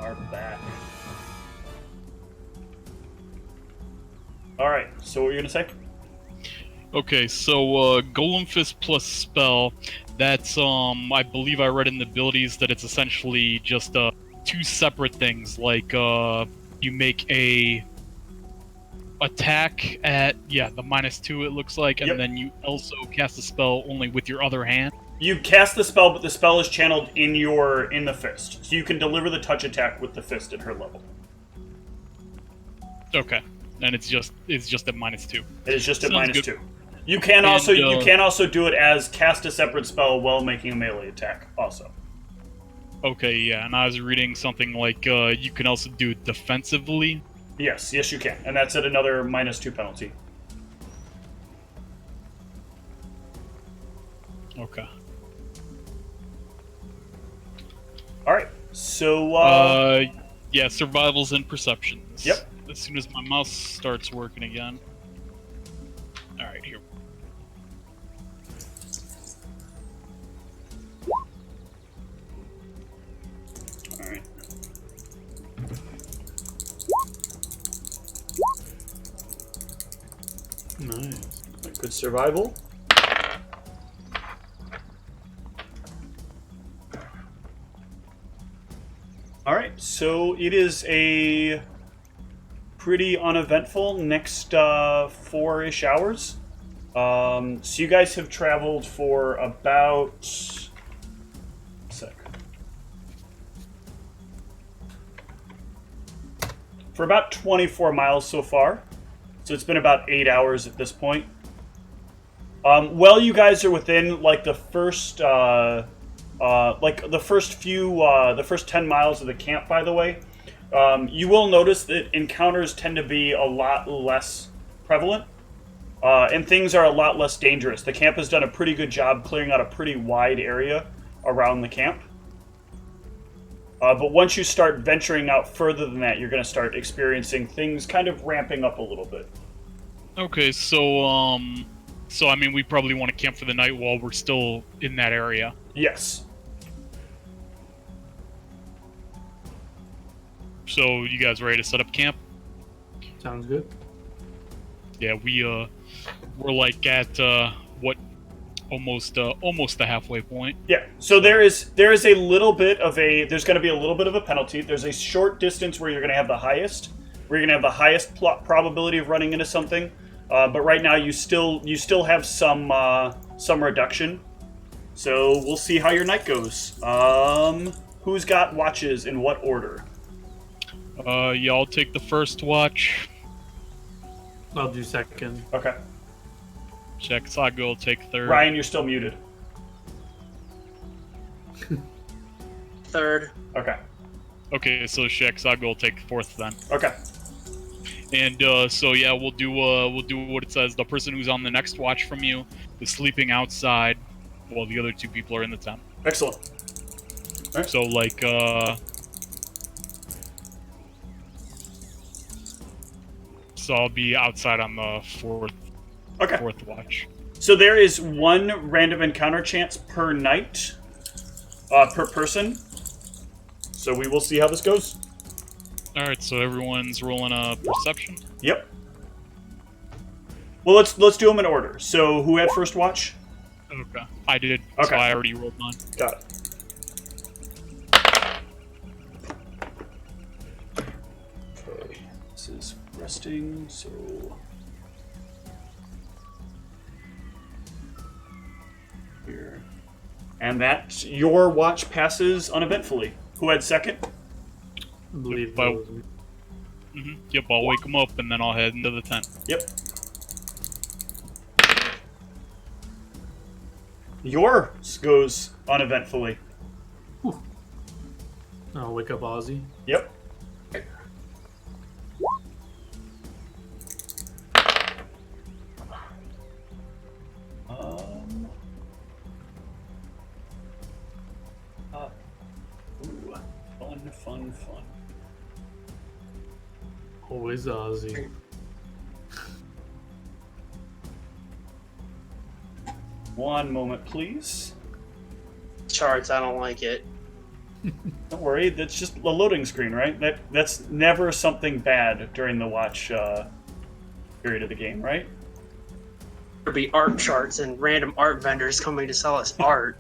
are back. Alright, so what were you gonna say? Okay, so Golem Fist plus spell, that's I believe I read in the abilities that it's essentially just two separate things, like you make a attack at the -2 it looks like, and Yep. then you also cast a spell only with your other hand. You cast the spell, but the spell is channeled in the fist. So you can deliver the touch attack with the fist at her level. Okay. And it's just at -2. It is just at Sounds -2. good. You can also do it as cast a separate spell while making a melee attack also. Okay, yeah, and I was reading something like you can also do it defensively. Yes, you can. And that's at another -2 penalty. Okay. Alright. So yeah, survivals and perceptions. Yep. As soon as my mouse starts working again. Alright, here. Alright. Nice. Good survival. Alright, so it is a pretty uneventful next 4-ish hours. So you guys have traveled for about... For about 24 miles so far. So it's been about 8 hours at this point. Well, you guys are within like the first the first 10 miles of the camp, by the way. You will notice that encounters tend to be a lot less prevalent, and things are a lot less dangerous. The camp has done a pretty good job clearing out a pretty wide area around the camp. But once you start venturing out further than that, you're going to start experiencing things kind of ramping up a little bit. Okay, so I mean, we probably want to camp for the night while we're still in that area. Yes. So, you guys ready to set up camp? Sounds good. Yeah, we're like at almost the halfway point. Yeah. So there is a little bit of there's going to be a little bit of a penalty. There's a short distance where you're going to have the highest, probability of running into something. But right now you still have some reduction. So we'll see how your night goes. Who's got watches in what order? Yeah, I'll take the first watch. I'll do second. Okay. Sago will take third. Ryan, you're still muted. Third. Okay. Okay, so Sago will take fourth then. Okay. And so yeah, we'll do what it says. The person who's on the next watch from you is sleeping outside, while the other two people are in the tent. Excellent. All right. So like so I'll be outside on the fourth watch. So there is one random encounter chance per night, per person. So we will see how this goes. All right, so everyone's rolling a perception. Yep. Well, let's do them in order. So who had first watch? Okay, I did. Okay. So I already rolled mine. Got it. Okay, this is resting. So here, and that your watch passes uneventfully. Who had second? I believe But- that was me. Yep, I'll wake them up and then I'll head into the tent. Yep. Yours goes uneventfully. I'll wake up Ozzy. Yep. Fun. Always Ozzy. One moment, please. Charts, I don't like it. Don't worry, that's just a loading screen, right? That's never something bad during the watch period of the game, right? There'll be art charts and random art vendors coming to sell us art.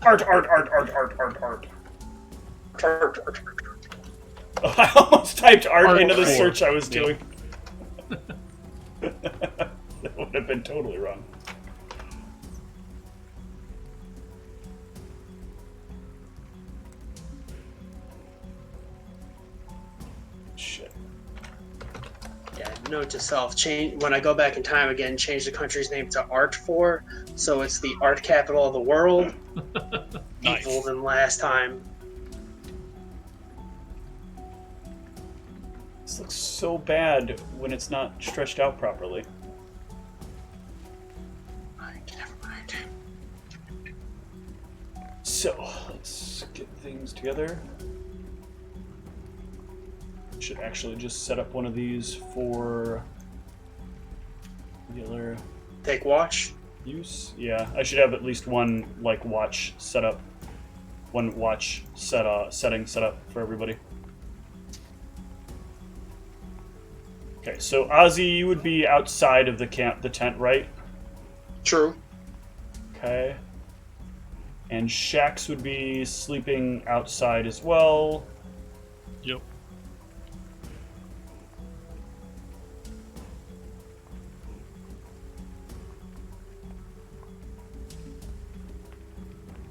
Art. Art. I almost typed art Art into the four. search I was doing. That would have been totally wrong. Shit. Yeah, note to self: change when I go back in time again. Change the country's name to Art 4, so it's the art capital of the world. Nice. Evil than last time. This looks so bad when it's not stretched out properly. Never mind. So, let's get things together. Should actually just set up one of these for regular Take watch. use. Yeah, I should have at least one like watch setup, one watch setting set up for everybody. Okay, so Ozzy, you would be outside of the tent, right? True. Okay. And Shax would be sleeping outside as well. Yep.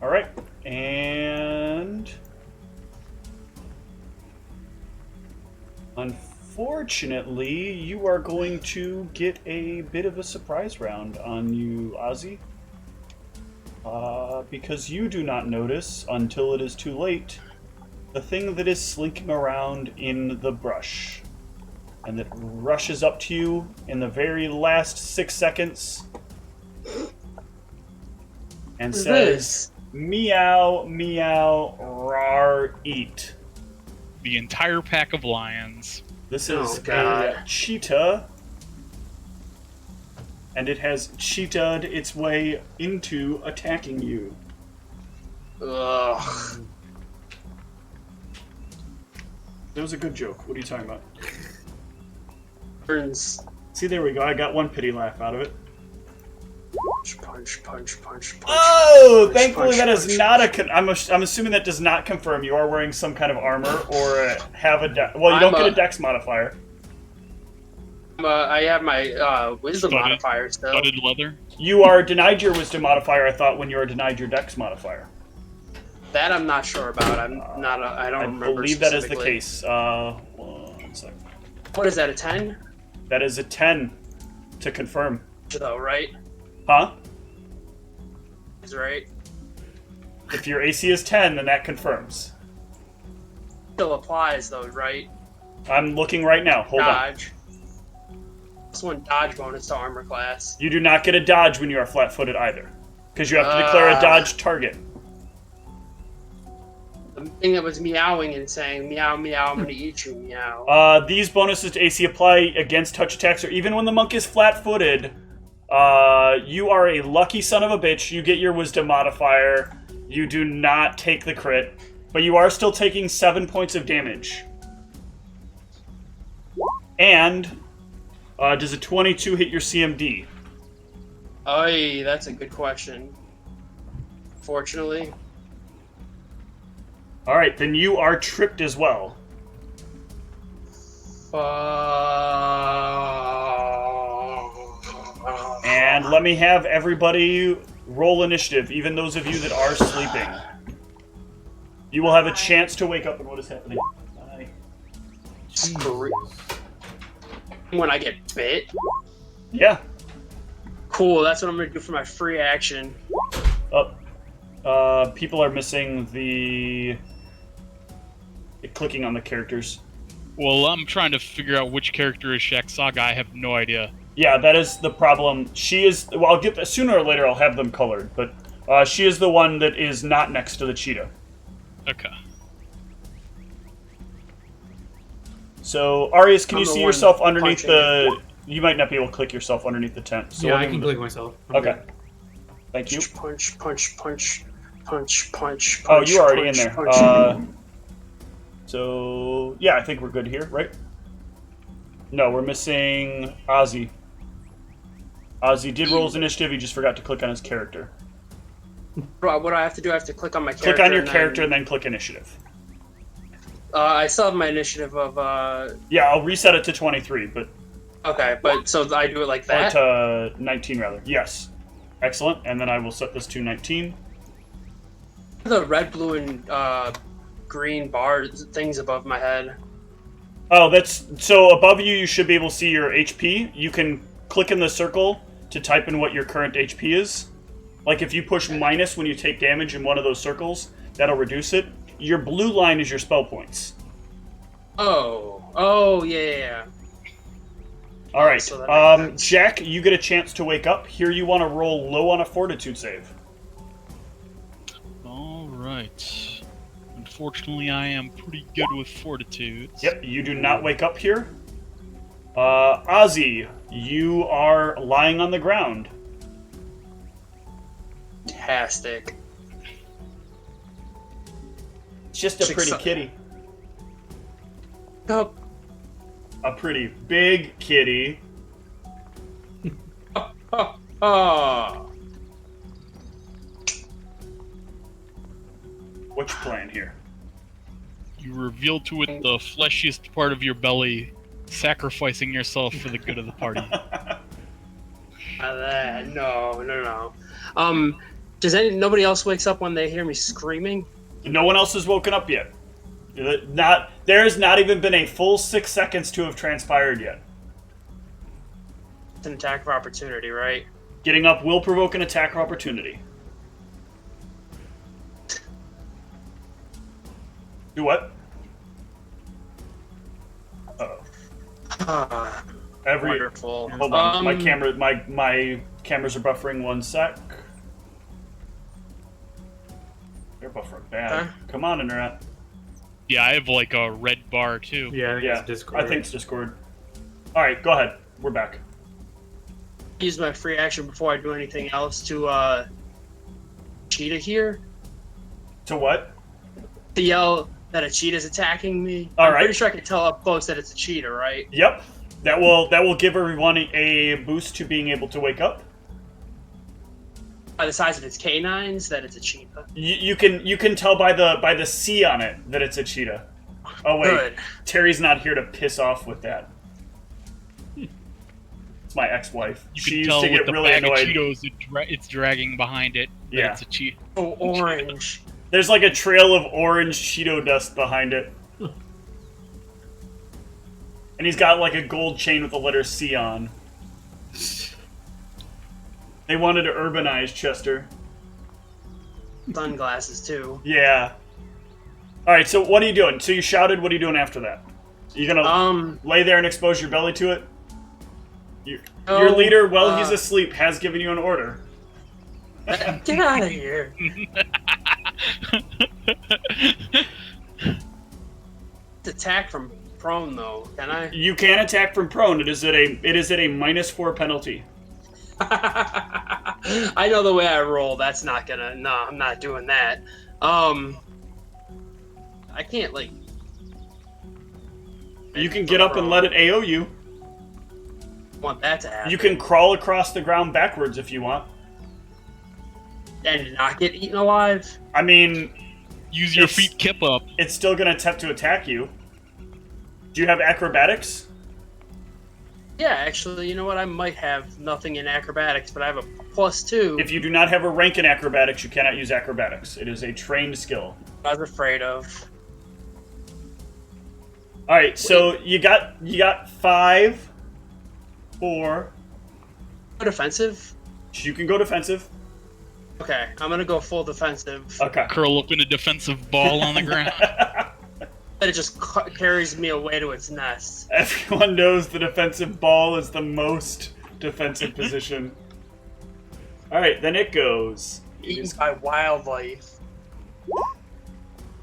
All right, and unfortunately, you are going to get a bit of a surprise round on you, Ozzy, because you do not notice until it is too late the thing that is slinking around in the brush, and that rushes up to you in the very last 6 seconds and What's says, this? "Meow, meow, rar, eat." The entire pack of lions. This Oh, is God. a cheetah, and it has cheetah'd its way into attacking you. Ugh. That was a good joke. What are you talking about? Burns. See, there we go. I got one pity laugh out of it. Punch. Oh, punch, thankfully punch, that is punch, not punch. I'm assuming that does not confirm you are wearing some kind of armor or have a well, you don't get a dex modifier. I have my wisdom Studded- modifier still. Studded leather. You are denied your wisdom modifier, I thought, when you were denied your dex modifier. That I'm not sure about. I don't I remember. believe that is the specifically. case. 1 second. What is that? A 10? That is a 10 to confirm. Though, right? Huh? Is right. If your AC is 10, then that confirms. Still applies though, right? I'm looking right now. Hold on. Dodge. This one dodge bonus to armor class. You do not get a dodge when you are flat-footed either, because you have to declare a dodge target. The thing that was meowing and saying meow meow, I'm gonna eat you meow. These bonuses to AC apply against touch attacks, or even when the monk is flat-footed. You are a lucky son of a bitch. You get your wisdom modifier. You do not take the crit, but you are still taking 7 points of damage. And does a 22 hit your CMD? Oy, that's a good question. Fortunately. All right, then you are tripped as well. And let me have everybody roll initiative, even those of you that are sleeping. You will have a chance to wake up and what is happening. Bye. When I get bit. Yeah. Cool, that's what I'm gonna do for my free action. People are missing the clicking on the characters. Well, I'm trying to figure out which character is Shaq Saga. I have no idea. Yeah, that is the problem. She is. Well, I'll get sooner or later. I'll have them colored, but she is the one that is not next to the cheetah. Okay. So, Arius, can I'm you the see one yourself underneath punching the? You might not be able to click yourself underneath the tent. So Yeah, let I me can move- click myself. I'm Okay. good. Thank you. Punch. Punch, punch, punch. Oh, you're already punch, in there. punch. So yeah, I think we're good here, right? No, we're missing Ozzy. Ozzy did roll his initiative. He just forgot to click on his character. What do I have to do? I have to click on my character. Click on your character and then click initiative. I still have my initiative of. Yeah, I'll reset it to 23, but Okay, but so I do it like or that. to 19 rather. Yes, excellent. And then I will set this to 19. The red, blue, and green bar things above my head. Oh, that's so above you. You should be able to see your HP. You can click in the circle to type in what your current HP is. Like if you push minus when you take damage in one of those circles, that'll reduce it. Your blue line is your spell points. Oh, yeah. All right, So that makes sense. Jack, you get a chance to wake up. Here, you want to roll low on a Fortitude save. All right. Unfortunately, I am pretty good with fortitudes. Yep, you do not wake up here. Ozzy, you are lying on the ground. Fantastic. It's just a pretty kitty. Oh, A pretty big kitty. oh. What's your plan here? You reveal to it the fleshiest part of your belly, sacrificing yourself for the good of the party. No. Nobody else wakes up when they hear me screaming? No one else has woken up yet. There has not even been a full 6 seconds to have transpired yet. It's an attack of opportunity, right? Getting up will provoke an attack of opportunity. Do what? Uh-oh. Wonderful. Hold on, my cameras are buffering 1 sec. They're buffering bad. Okay. Come on, Internet. Yeah, I have like a red bar too. Yeah, I think Yeah, it's Discord. I think it's Discord. Alright, go ahead. We're back. Use my free action before I do anything else to cheetah here. To what? To yell that a cheetah's attacking me. All I'm right. pretty sure I can tell up close that it's a cheetah, right? Yep. That will give everyone a boost to being able to wake up. By the size of its canines, that it's a cheetah. You can tell by the C on it that it's a cheetah. Oh wait, Good. Terry's not here to piss off with that. It's my ex-wife. You She can used tell to with get the really bag annoyed. of Cheetos it's dragging behind it. That Yeah. It's a cheat. Oh, orange. There's like a trail of orange Cheeto dust behind it. And he's got like a gold chain with the letter C on. They wanted to urbanize Chester. Sunglasses, too. Yeah. Alright, so what are you doing? So you shouted, what are you doing after that? You gonna lay there and expose your belly to it? Your leader, while he's asleep, has given you an order. Get out of here. Attack from prone, though. Can I? You can attack from prone. It is at a -4 penalty. I know the way I roll. That's not gonna. No, I'm not doing that. I can't like. You can get up and let it AO you. Want that to happen? You can crawl across the ground backwards if you want. And not get eaten alive. I mean, Use your It's- feet kip up. it's still going to attempt to attack you. Do you have acrobatics? Yeah, actually, you know what? I might have nothing in acrobatics, but I have a +2. If you do not have a rank in acrobatics, you cannot use acrobatics. It is a trained skill. I was afraid of. All right, so you got 5, 4. Defensive. You can go defensive. Okay, I'm gonna go full defensive. Okay. Curl up in a defensive ball on the ground. But it just carries me away to its nest. Everyone knows the defensive ball is the most defensive position. All right, then it goes. Eaten by wildlife.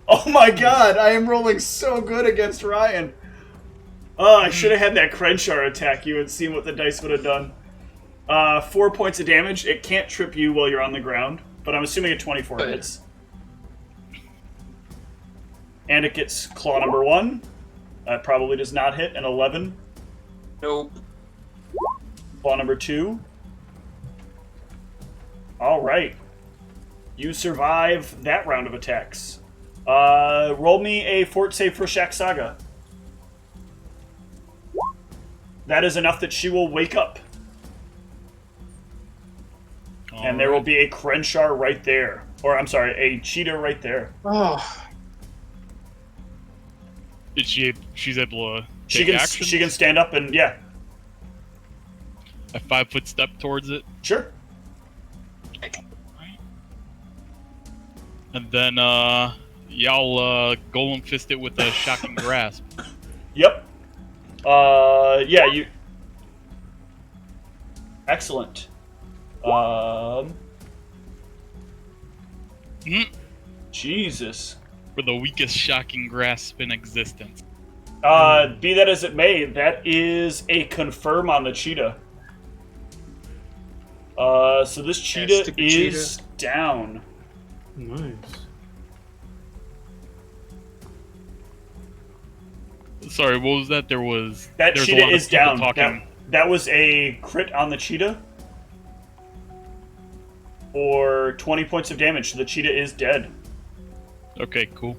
Oh my god, I am rolling so good against Ryan. Oh, I should have had that Crenshaw attack you and seen what the dice would have done. 4 points of damage. It can't trip you while you're on the ground, but I'm assuming a 24 Good. hits. And it gets claw number 1. That probably does not hit. An 11. Nope. Claw number 2. All right. You survive that round of attacks. Roll me a fort save for Shack Saga. That is enough that she will wake up. And there will be a Crenshaw right there. Or, I'm sorry, a cheetah right there. Oh. She's able to She take can actions? she can stand up and, yeah. A 5-foot step towards it. Sure. And then, y'all golem fist it with a shocking grasp. Yep. Yeah, you... Excellent. Jesus. For the weakest shocking grasp in existence. Be that as it may, that is a confirm on the cheetah. So this cheetah stupid is down. Nice. Sorry, what was that? There's That a cheetah lot of is people down. talking. That was a crit on the cheetah. For 20 points of damage. So the cheetah is dead. Okay, cool.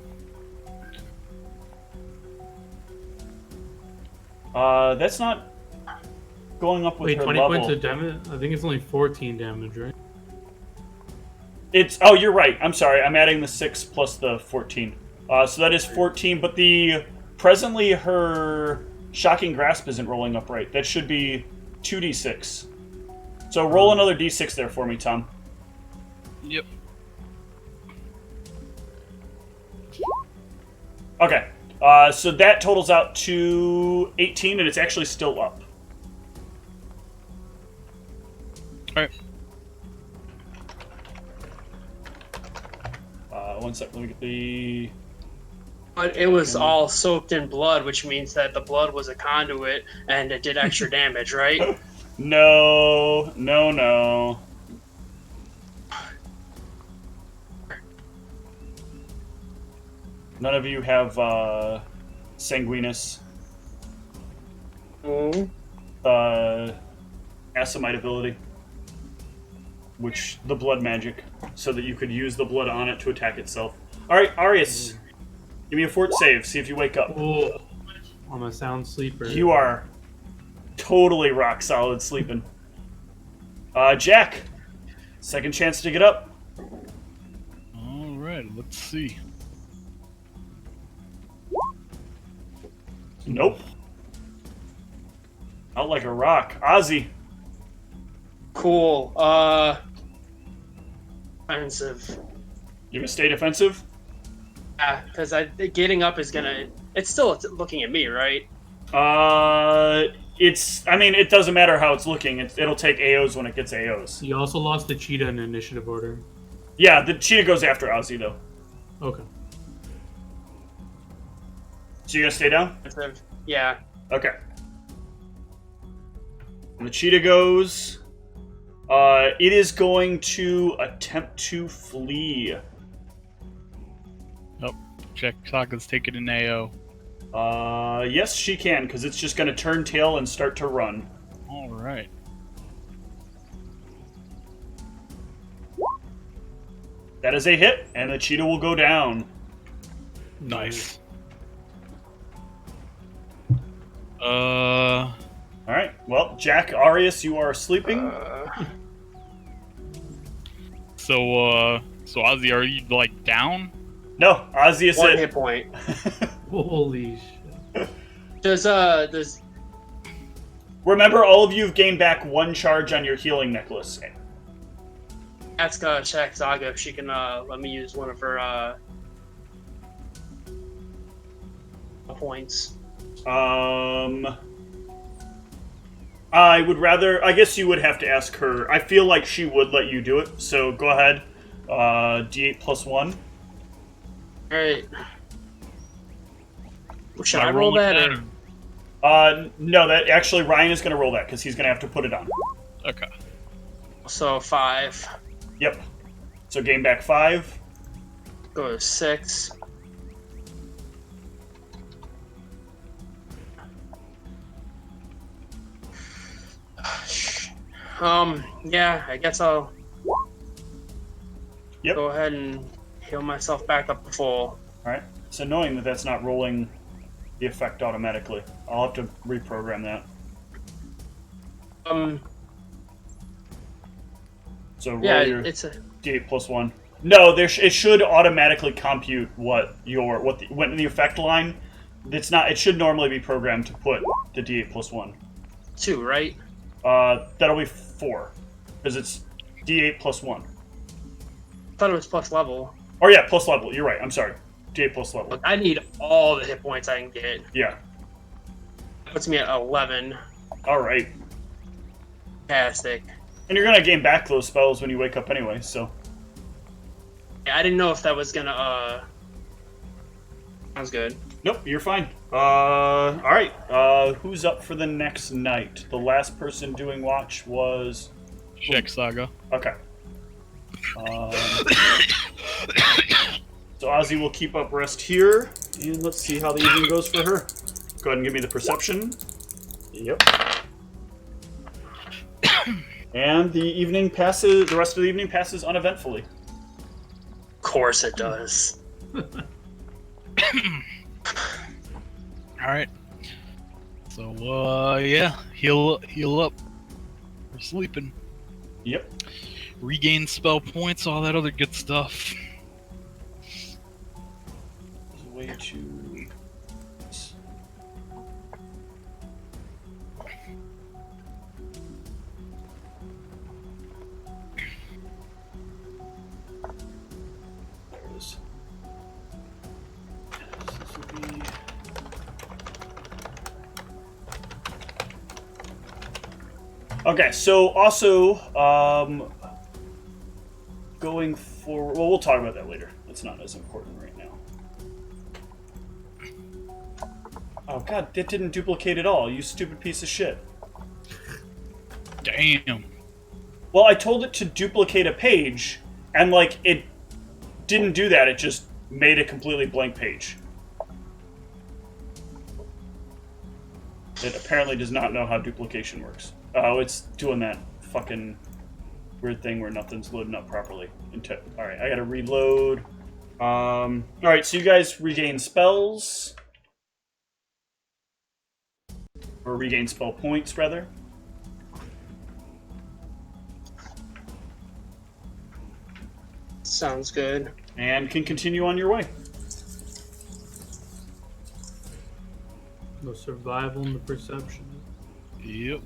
That's not going up with Wait, her 20 level. points of damage? I think it's only 14 damage, right? Oh, you're right. I'm sorry. I'm adding the 6 plus the 14. So that is 14, but presently her shocking grasp isn't rolling up right. That should be 2d6. So roll another d6 there for me, Tom. Yep. Okay. So that totals out to 18, and it's actually still up. Alright. One sec. Let me get the... But it was all soaked in blood, which means that the blood was a conduit and it did extra damage, right? No. None of you have Sanguinus, Assamite ability, which the blood magic, so that you could use the blood on it to attack itself. All right, Arius, give me a fort save. See if you wake up. Oh, I'm a sound sleeper. You are totally rock solid sleeping. Jack, second chance to get up. Alright, let's see. Nope. Out like a rock. Ozzy. Cool. Offensive. You gonna stay defensive? Yeah, because getting up is gonna. It's still looking at me, right? It doesn't matter how it's looking. It'll take AOs when it gets AOs. You also lost the cheetah in initiative order. Yeah, the cheetah goes after Ozzy, though. Okay. So you gonna stay down? Offensive. Yeah. Okay. And the cheetah goes. It is going to attempt to flee. Nope. Check Saga's taking an AO. Yes, she can, because it's just gonna turn tail and start to run. Alright. That is a hit, and the cheetah will go down. Nice. Alright, well, Jack, Arius, you are sleeping. So Ozzy, are you, like, down? No, Ozzy is One it. hit point. Holy shit. Does Remember, all of you have gained back 1 charge on your healing necklace. ask check Zaga if she can let me use one of her points. I would rather... I guess you would have to ask her. I feel like she would let you do it, so go ahead. D8 plus 1. Alright. Should I roll that? Or? No, that actually Ryan is going to roll that, because he's going to have to put it on. Okay. So 5. Yep. So gain back 5. Go to 6. Yeah, I guess I'll Yep. go ahead and heal myself back up to full. Alright. It's annoying that that's not rolling the effect automatically. I'll have to reprogram that. So roll Yeah, your it's a D8 plus 1. No, it should automatically compute when the effect line. It's not. It should normally be programmed to put the D8 plus 1. 2, right? That'll be 4, because it's D8 plus 1. I thought it was plus level. Oh yeah, plus level. You're right. I'm sorry. D8 plus level. Look, I need all the hit points I can get. Yeah. Puts me at 11. All right. Fantastic. And you're gonna gain back those spells when you wake up anyway. So. Yeah, I didn't know if that was gonna. Sounds good. Nope, you're fine. All right. Who's up for the next night? The last person doing watch was. Check Saga. Okay. So Ozzy will keep up rest here, and let's see how the evening goes for her. Go ahead and give me the perception. Yep. And the evening passes. The rest of the evening passes uneventfully. Of course it does. Alright. So, yeah. Heal up. We're sleeping. Yep. Regain spell points, all that other good stuff. There's a way to. There it is. This will be. Okay, so also, going forward, well, we'll talk about that later. That's not as important right now. Oh god, that didn't duplicate at all, you stupid piece of shit. Damn. Well, I told it to duplicate a page, and, like, it didn't do that, it just made a completely blank page. It apparently does not know how duplication works. Oh, it's doing that fucking weird thing where nothing's loading up properly. Alright, I gotta reload. Alright, so you guys regain spells. Or regain spell points, rather. Sounds good. And can continue on your way. The survival and the perception. Yep.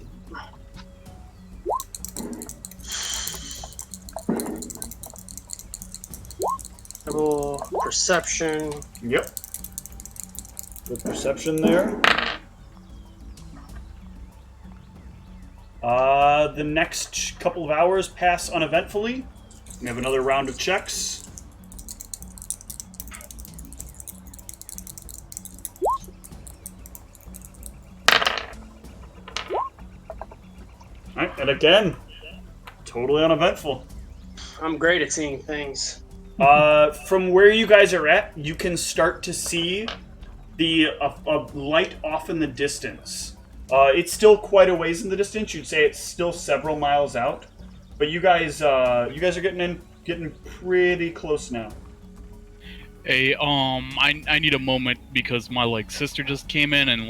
Double perception. Yep. Good perception there. The next couple of hours pass uneventfully. We have another round of checks. Alright, and again, totally uneventful. I'm great at seeing things. From where you guys are at, you can start to see the a light off in the distance. It's still quite a ways in the distance. You'd say it's still several miles out, but you guys are getting pretty close now. Hey, I need a moment because my sister just came in and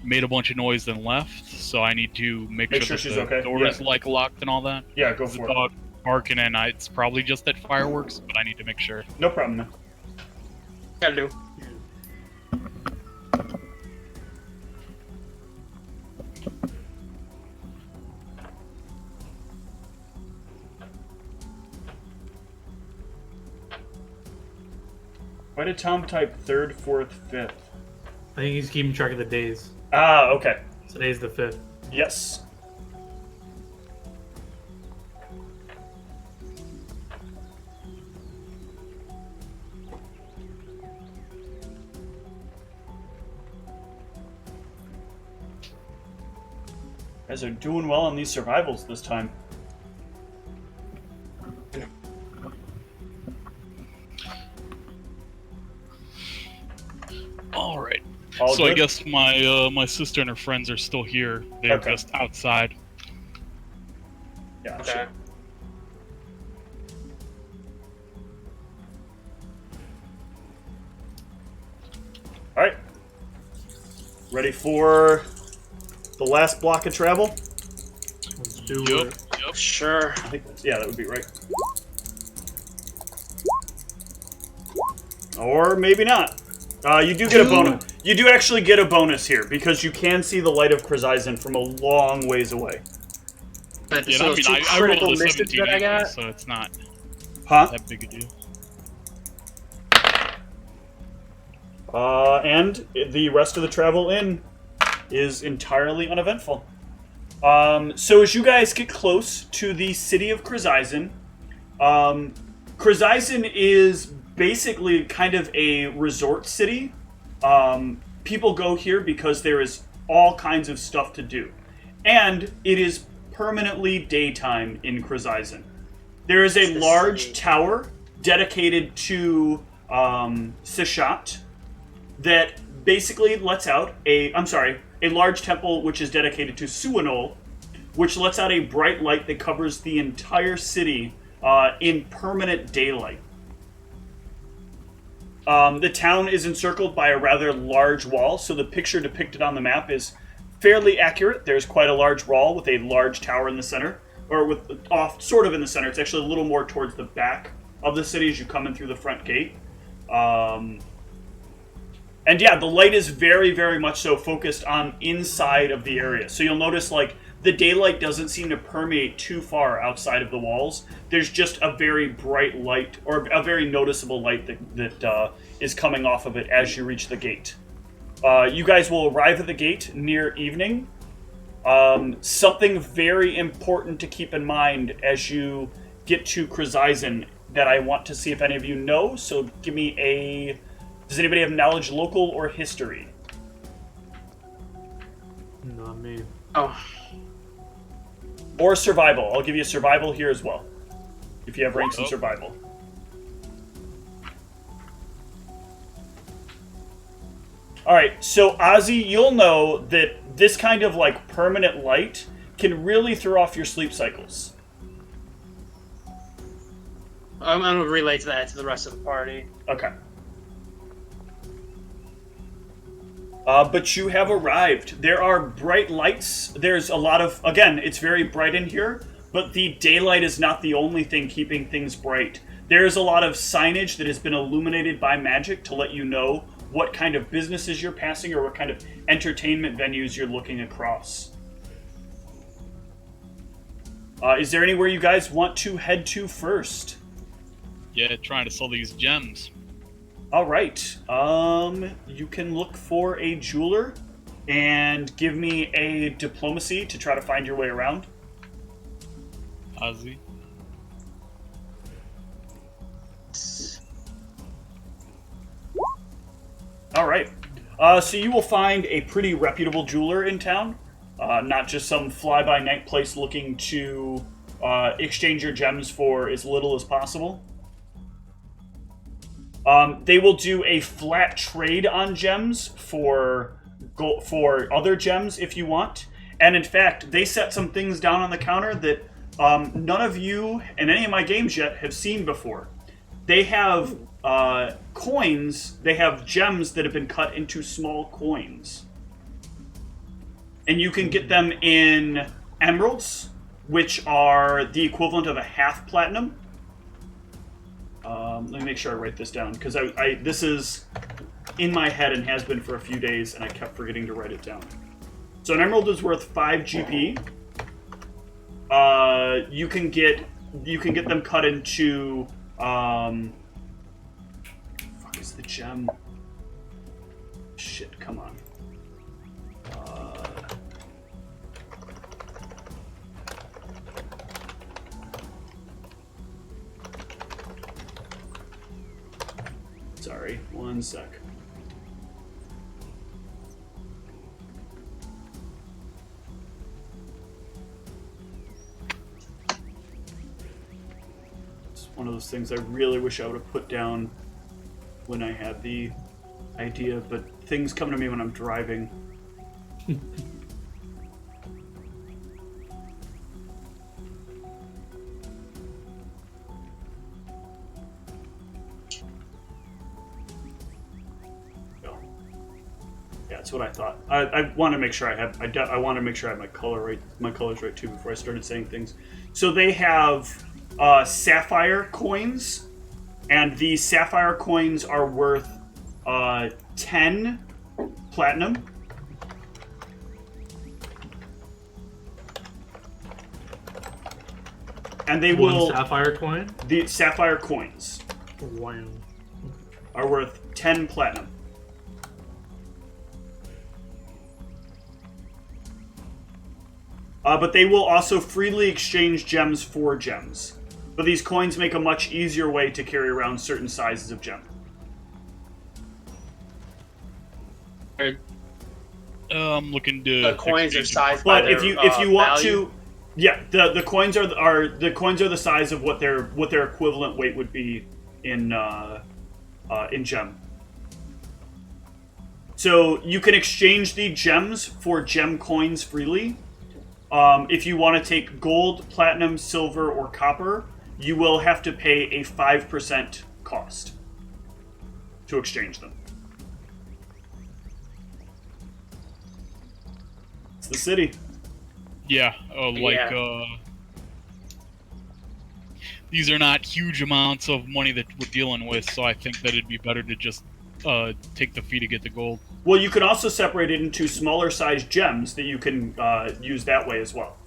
made a bunch of noise and left, so I need to make sure that she's the okay. door Yeah. is locked and all that. Yeah, go There's a for it. dog barking and it's probably just that fireworks, but I need to make sure. No problem, man. Gotta do. Why did Tom type 3rd, 4th, 5th? I think he's keeping track of the days. Ah, okay. Today's the 5th. Yes. Guys are doing well on these survivals this time. All right. All So I good? guess my sister and her friends are still here. They're Okay. just outside. Gotcha. Okay. All right. Ready for the last block of travel? Let's do Yep. it. Yep. Sure. I think yeah, that would be right. Or maybe not. You do get a bonus. You do actually get a bonus here because you can see the light of Chrysaisen from a long ways away. But Yeah, so I those mean, two I critical rolled a misses 17 that I anyway, got. so it's not Huh? that big a deal. And the rest of the travel in is entirely uneventful. So as you guys get close to the city of Chrysaisen, Chrysaisen is basically kind of a resort city. People go here because there is all kinds of stuff to do. And it is permanently daytime in Chrysaisen. There is a The large city. tower dedicated to Sishat that basically lets out a large temple which is dedicated to Suanol, which lets out a bright light that covers the entire city in permanent daylight. The town is encircled by a rather large wall, so the picture depicted on the map is fairly accurate. There's quite a large wall with a large tower in the center, or with off sort of in the center. It's actually a little more towards the back of the city as you come in through the front gate. And yeah, the light is very, very much so focused on inside of the area. So you'll notice, like, the daylight doesn't seem to permeate too far outside of the walls. There's just a very bright light, or a very noticeable light that is coming off of it as you reach the gate. You guys will arrive at the gate near evening. Something very important to keep in mind as you get to Chrysaisen that I want to see if any of you know. So give me a... Does anybody have knowledge, local or history? Not me. Oh, Or survival. I'll give you a survival here as well, if you have ranks in Oh. survival. Alright, so Ozzy, you'll know that this kind of like permanent light can really throw off your sleep cycles. I'm gonna relate that to the rest of the party. Okay. But you have arrived. There are bright lights. There's a lot of... Again, it's very bright in here, but the daylight is not the only thing keeping things bright. There's a lot of signage that has been illuminated by magic to let you know what kind of businesses you're passing or what kind of entertainment venues you're looking across. Is there anywhere you guys want to head to first? Yeah, trying to sell these gems. All right. You can look for a jeweler and give me a diplomacy to try to find your way around. Ozzy. All right. So you will find a pretty reputable jeweler in town, not just some fly-by-night place looking to exchange your gems for as little as possible. They will do a flat trade on gems for other gems if you want. And in fact, they set some things down on the counter that none of you in any of my games yet have seen before. They have coins, they have gems that have been cut into small coins. And you can get them in emeralds, which are the equivalent of a half platinum. Let me make sure I write this down, because this is in my head and has been for a few days, and I kept forgetting to write it down. So an emerald is worth 5 GP. You can get them cut into fuck is the gem? Shit, come on. Sorry, one sec. It's one of those things I really wish I would have put down when I had the idea, but things come to me when I'm driving. Yeah, that's what I thought. I want to make sure I want to make sure I have my colors right too before I started saying things. So they have sapphire coins, and these sapphire coins are worth 10 platinum. And they will. Sapphire coin? The sapphire coins Wow. are worth 10 platinum. But they will also freely exchange gems for gems. But these coins make a much easier way to carry around certain sizes of gem. I'm looking to. The coins are sized by But their if you want value. to, yeah, the coins are the size of what their equivalent weight would be in gem. So you can exchange the gems for gem coins freely. If you want to take gold, platinum, silver, or copper, you will have to pay a 5% cost to exchange them. It's the city. Yeah, these are not huge amounts of money that we're dealing with, so I think that it'd be better to just take the fee to get the gold. Well, you can also separate it into smaller sized gems that you can use that way as well.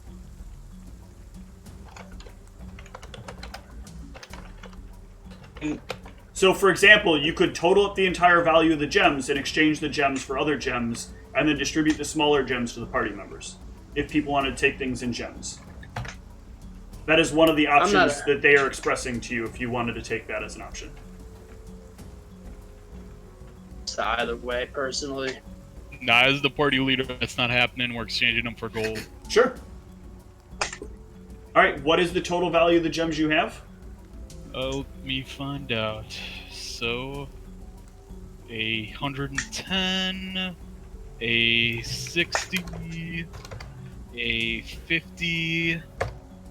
So, for example, you could total up the entire value of the gems and exchange the gems for other gems, and then distribute the smaller gems to the party members, if people want to take things in gems. That is one of the options that they are expressing to you if you wanted to take that as an option. So either way, personally. Nah, as the party leader, that's not happening. We're exchanging them for gold. Sure. Alright, what is the total value of the gems you have? Let me find out. So, 110, a 60, a 50,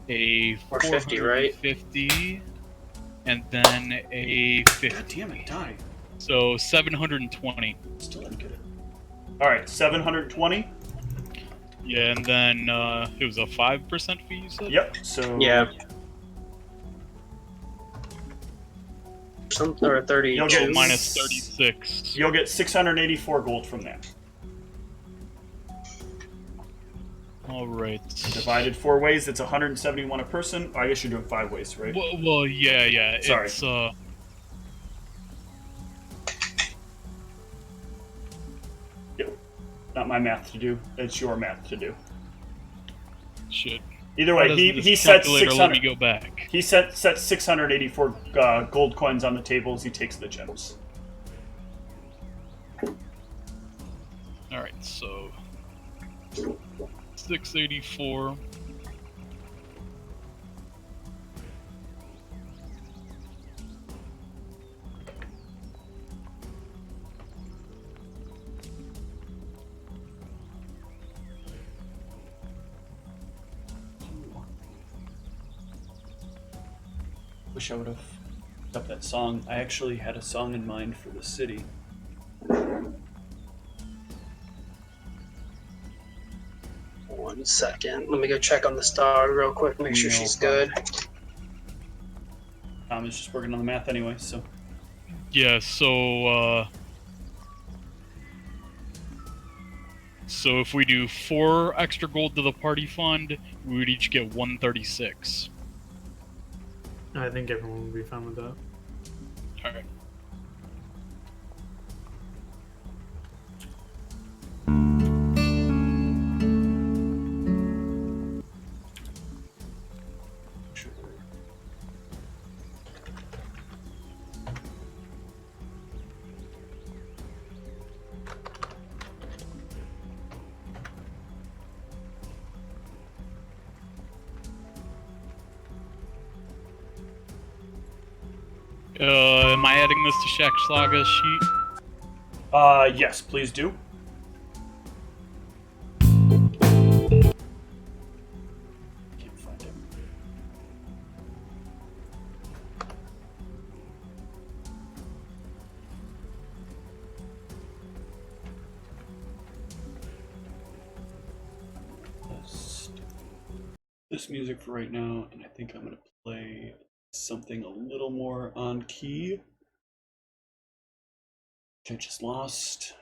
a 450, right? 450, and then a 50. God damn it, die. So 720. Still didn't get it. Alright, 720? Yeah, and then it was a 5% fee, you said? Yep, so... Yeah. Something or 30. You'll get Minus 36. You'll get 684 gold from that. Alright. Divided 4 ways, it's 171 a person. Oh, I guess you're doing 5 ways, right? Well, yeah. Sorry. It's, Not my math to do. It's your math to do. shit. Either Why way, doesn't he this sets calculator 600. Let me go back. He sets 684 gold coins on the table as he takes the gems. Alright, so 684. Wish I would have up that song. I actually had a song in mind for the city. One second. Let me go check on the star real quick, make sure No she's problem. good. Tom is just working on the math anyway, so. Yeah, so if we do 4 extra gold to the party fund, we would each get 136. I think everyone will be fine with that. Alright. Sure. Am I adding this to Shack Saga's sheet? Yes, please do. Can't find it. this music for right now, and I think I'm going to play something a little more on key, which I just lost.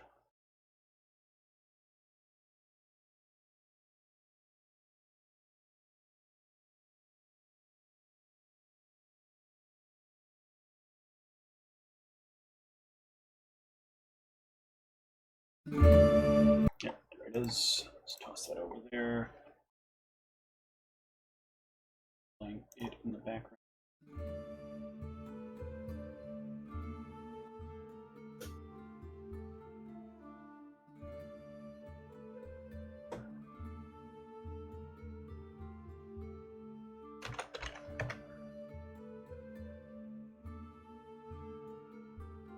Yeah, there it is. Let's toss that over there. Playing it in the background.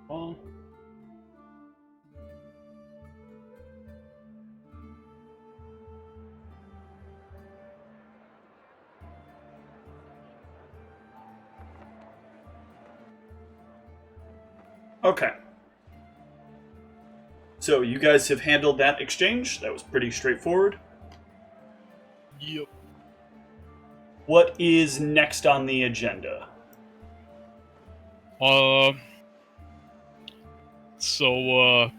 Well, okay. So you guys have handled that exchange. That was pretty straightforward. Yep. What is next on the agenda? So,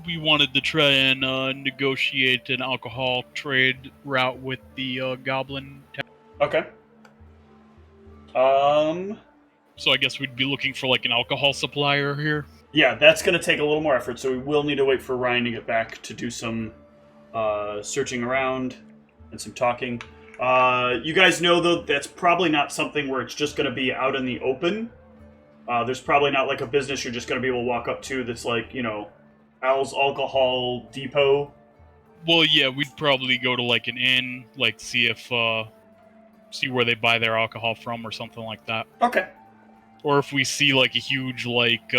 we wanted to try and negotiate an alcohol trade route with the Goblin. Okay. So I guess we'd be looking for like an alcohol supplier here. Yeah, that's going to take a little more effort, so we will need to wait for Ryan to get back to do some searching around and some talking. You guys know, though, that's probably not something where it's just going to be out in the open. There's probably not like a business you're just going to be able to walk up to that's like, you know, Al's Alcohol Depot. Well, yeah, we'd probably go to like an inn, like see where they buy their alcohol from or something like that. Okay. Or if we see like a huge like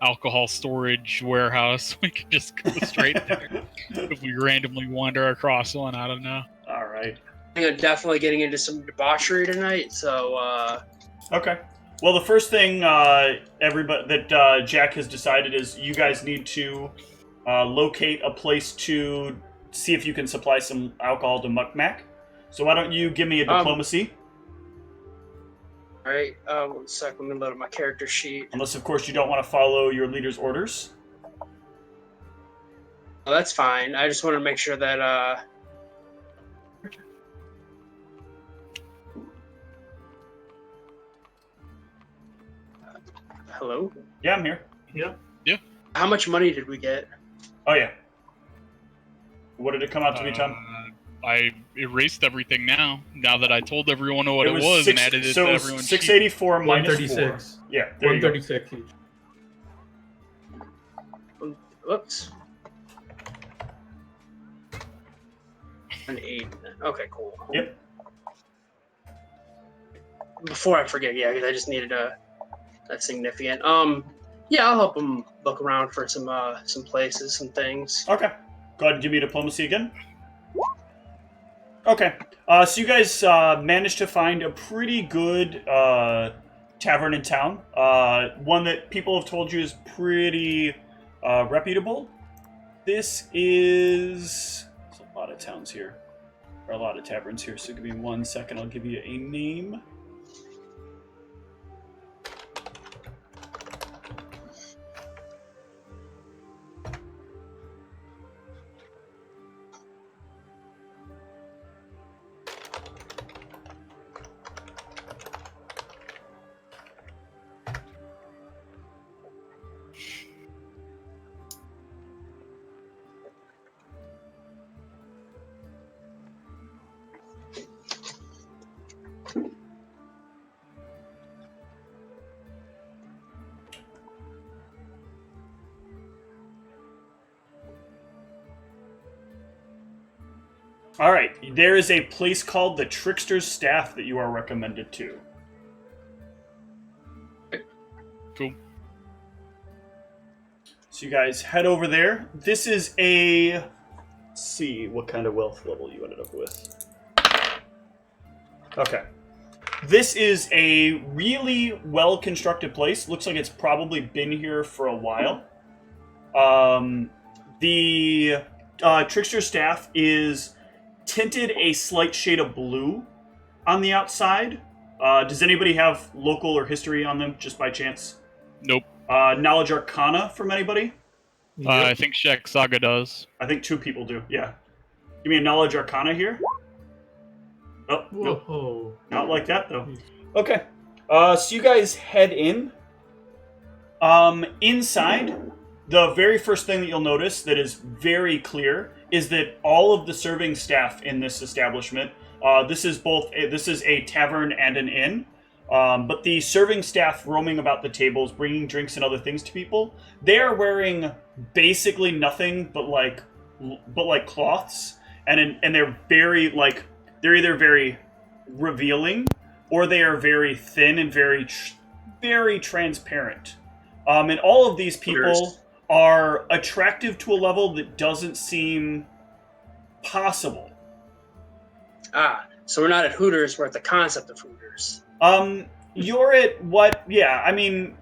alcohol storage warehouse, we could just go straight there. If we randomly wander across one, I don't know. All right. I'm definitely getting into some debauchery tonight, so Okay. Well, the first thing everybody that Jack has decided is you guys need to locate a place to see if you can supply some alcohol to Muckmack. So why don't you give me a diplomacy? all right. 1 sec, let me load up my character sheet. Unless, of course, you don't want to follow your leader's orders. Oh, that's fine. I just want to make sure that hello? Yeah, I'm here. Yeah. How much money did we get? Oh, yeah. What did it come out to be, Tom? I erased everything now that I told everyone what it was six, and added it so to everyone's sheet. 684 minus 136. 4. Yeah, there you go. 136 each. Whoops. An 8. Okay, cool. Yep. Before I forget, yeah, because I just needed that's significant. Yeah, I'll help them look around for some places, some things. Okay. Go ahead and give me diplomacy again. Okay. So you guys managed to find a pretty good tavern in town. One that people have told you is pretty reputable. This is... There's a lot of towns here. Or a lot of taverns here, so give me 1 second. I'll give you a name. All right, there is a place called the Trickster's Staff that you are recommended to. Cool. So you guys head over there. This is a... Let's see what kind of wealth level you ended up with. Okay. This is a really well-constructed place. Looks like it's probably been here for a while. The Trickster's Staff is tinted a slight shade of blue on the outside. Does anybody have local or history on them, just by chance? Nope. Knowledge Arcana from anybody? I think Shek Saga does. I think 2 people do, yeah. Give me a Knowledge Arcana here. Oh, nope. Whoa. Not like that, though. Okay. So you guys head in. Inside, the very first thing that you'll notice that is very clear is that all of the serving staff in this establishment, this is a tavern and an inn, but the serving staff roaming about the tables, bringing drinks and other things to people, they are wearing basically nothing but like cloths, and they're very like they're either very revealing or they are very thin and very transparent. And all of these people are attractive to a level that doesn't seem possible. So we're not at Hooters, we're at the concept of Hooters. You're at what? Yeah, I mean,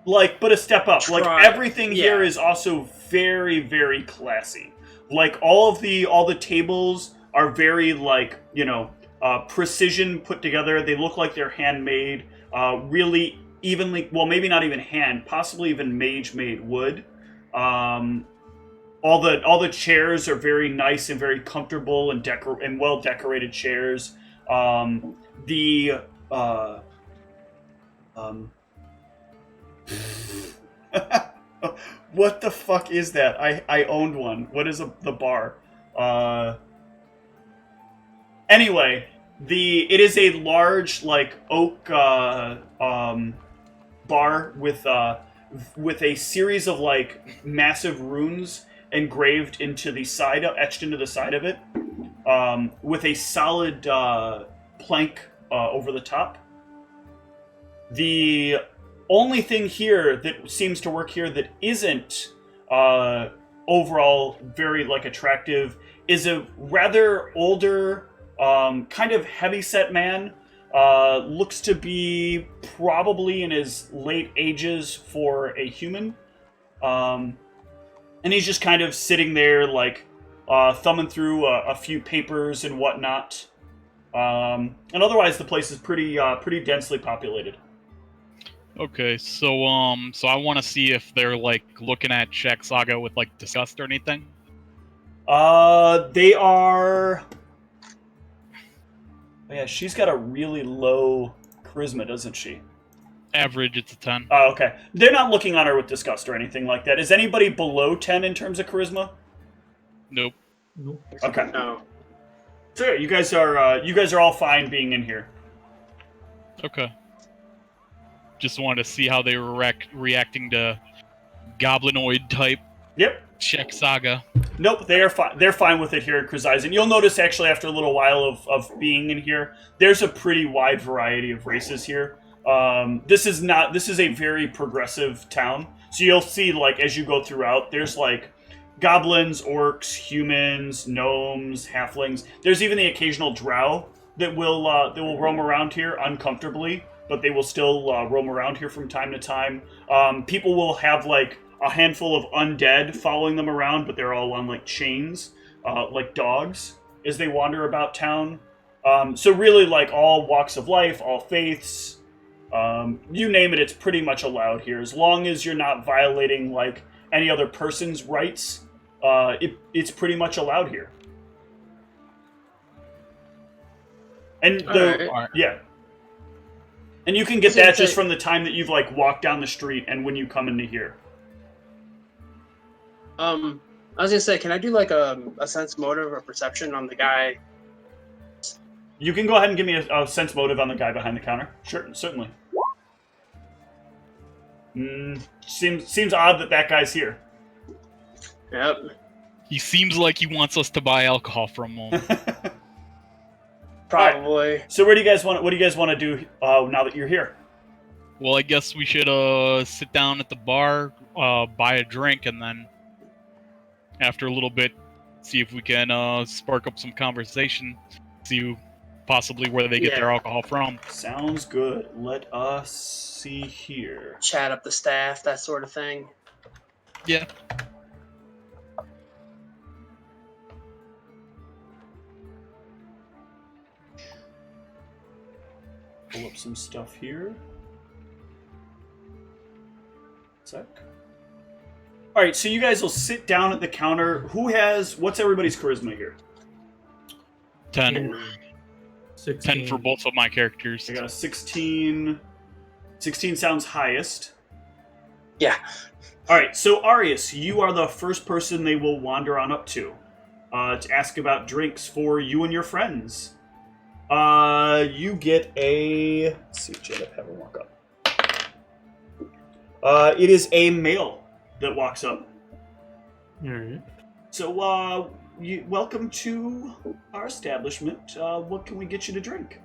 like, but a step up. Like, everything here is also very, very classy. Like, all the tables are very, like, precision put together. They look like they're handmade, really evenly, well, maybe not even hand, possibly even mage-made wood. All the chairs are very nice and very comfortable and well decorated chairs. What the fuck is that? I owned one. What is the bar? Anyway, it is a large like oak bar with a series of like massive runes engraved into the side, etched into the side of it, with a solid plank over the top. The only thing here that seems to work here that isn't overall very like attractive is a rather older, kind of heavyset man. Looks to be probably in his late ages for a human. And he's just kind of sitting there, like, thumbing through a few papers and whatnot. And otherwise, the place is pretty densely populated. Okay, so I want to see if they're like looking at Shek Saga with like disgust or anything. They are. Oh, yeah, she's got a really low charisma, doesn't she? Average, it's a 10. Oh, okay. They're not looking on her with disgust or anything like that. Is anybody below 10 in terms of charisma? Nope. Okay. No. So yeah, you guys are all fine being in here. Okay. Just wanted to see how they were reacting to goblinoid type. Yep. Shek Saga. Nope, they are fine. They're fine with it here at Chrysides. And you'll notice actually after a little while of being in here, there's a pretty wide variety of races here. This is a very progressive town. So you'll see, like, as you go throughout, there's like goblins, orcs, humans, gnomes, halflings. There's even the occasional drow that will roam around here uncomfortably, but they will still roam around here from time to time. People will have like a handful of undead following them around, but they're all on like chains, like dogs, as they wander about town. So really, like, all walks of life, all faiths, you name it, it's pretty much allowed here. As long as you're not violating like any other person's rights, it's pretty much allowed here. And yeah. And you can get that just from the time that you've like walked down the street and when you come into here. I was gonna say, can I do like a sense motive or perception on the guy? You can go ahead and give me a sense motive on the guy behind the counter. Sure, certainly. Seems odd that guy's here. Yep. He seems like he wants us to buy alcohol from him. Probably. Right. So what do you guys want to do now that you're here? Well, I guess we should sit down at the bar, buy a drink, and then after a little bit, see if we can spark up some conversation, see possibly where they get their alcohol from. Sounds good. Let us see here. Chat up the staff, that sort of thing. Yeah. pull up some stuff here. Sec. All right, so you guys will sit down at the counter. What's everybody's charisma here? 10. 16. 10 for both of my characters. I got a 16. 16 sounds highest. Yeah. All right, so Arius, you are the first person they will wander on up to ask about drinks for you and your friends. You get a... Let's see, Janet, have her walk up. It is a male that walks up. All right. So, welcome to our establishment. What can we get you to drink?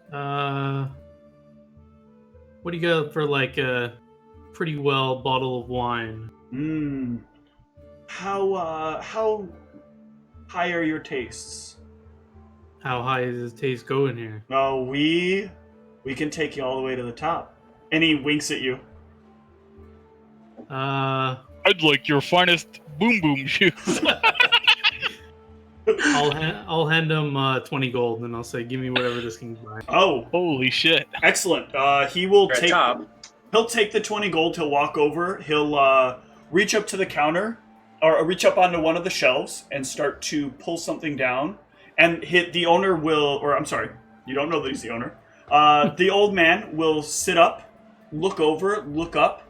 What do you got for like a pretty well bottle of wine? How high are your tastes? How high does the taste go in here? Oh, we can take you all the way to the top. And he winks at you. I'd like your finest boom boom shoes. I'll hand him 20 gold, and I'll say, "Give me whatever this can buy." Oh, Holy shit. excellent. He will Red take. top. He'll take the 20 gold. He'll walk over. He'll reach up to the counter, or reach up onto one of the shelves and start to pull something down. And the owner will, or I'm sorry, you don't know that he's the owner. The old man will sit up, look over, look up.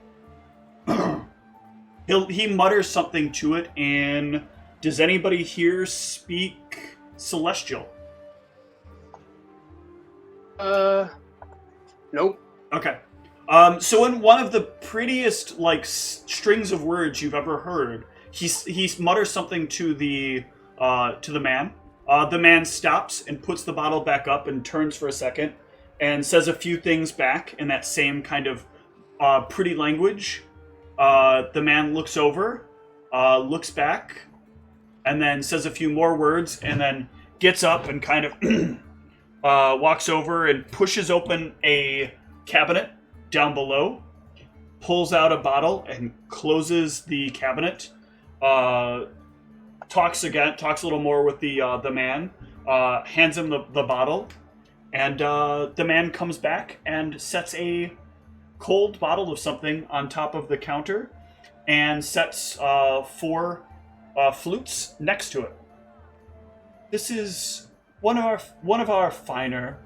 He mutters something to it, and does anybody here speak Celestial? Nope. Okay. So in one of the prettiest strings of words you've ever heard, he mutters something to the man. The man stops and puts the bottle back up and turns for a second and says a few things back in that same kind of pretty language. The man looks over, looks back, and then says a few more words, and then gets up and kind of walks over and pushes open a cabinet down below, pulls out a bottle and closes the cabinet. Talks a little more with the man, hands him the bottle, and the man comes back and sets a cold bottle of something on top of the counter, and sets 4 flutes next to it. This is one of our finer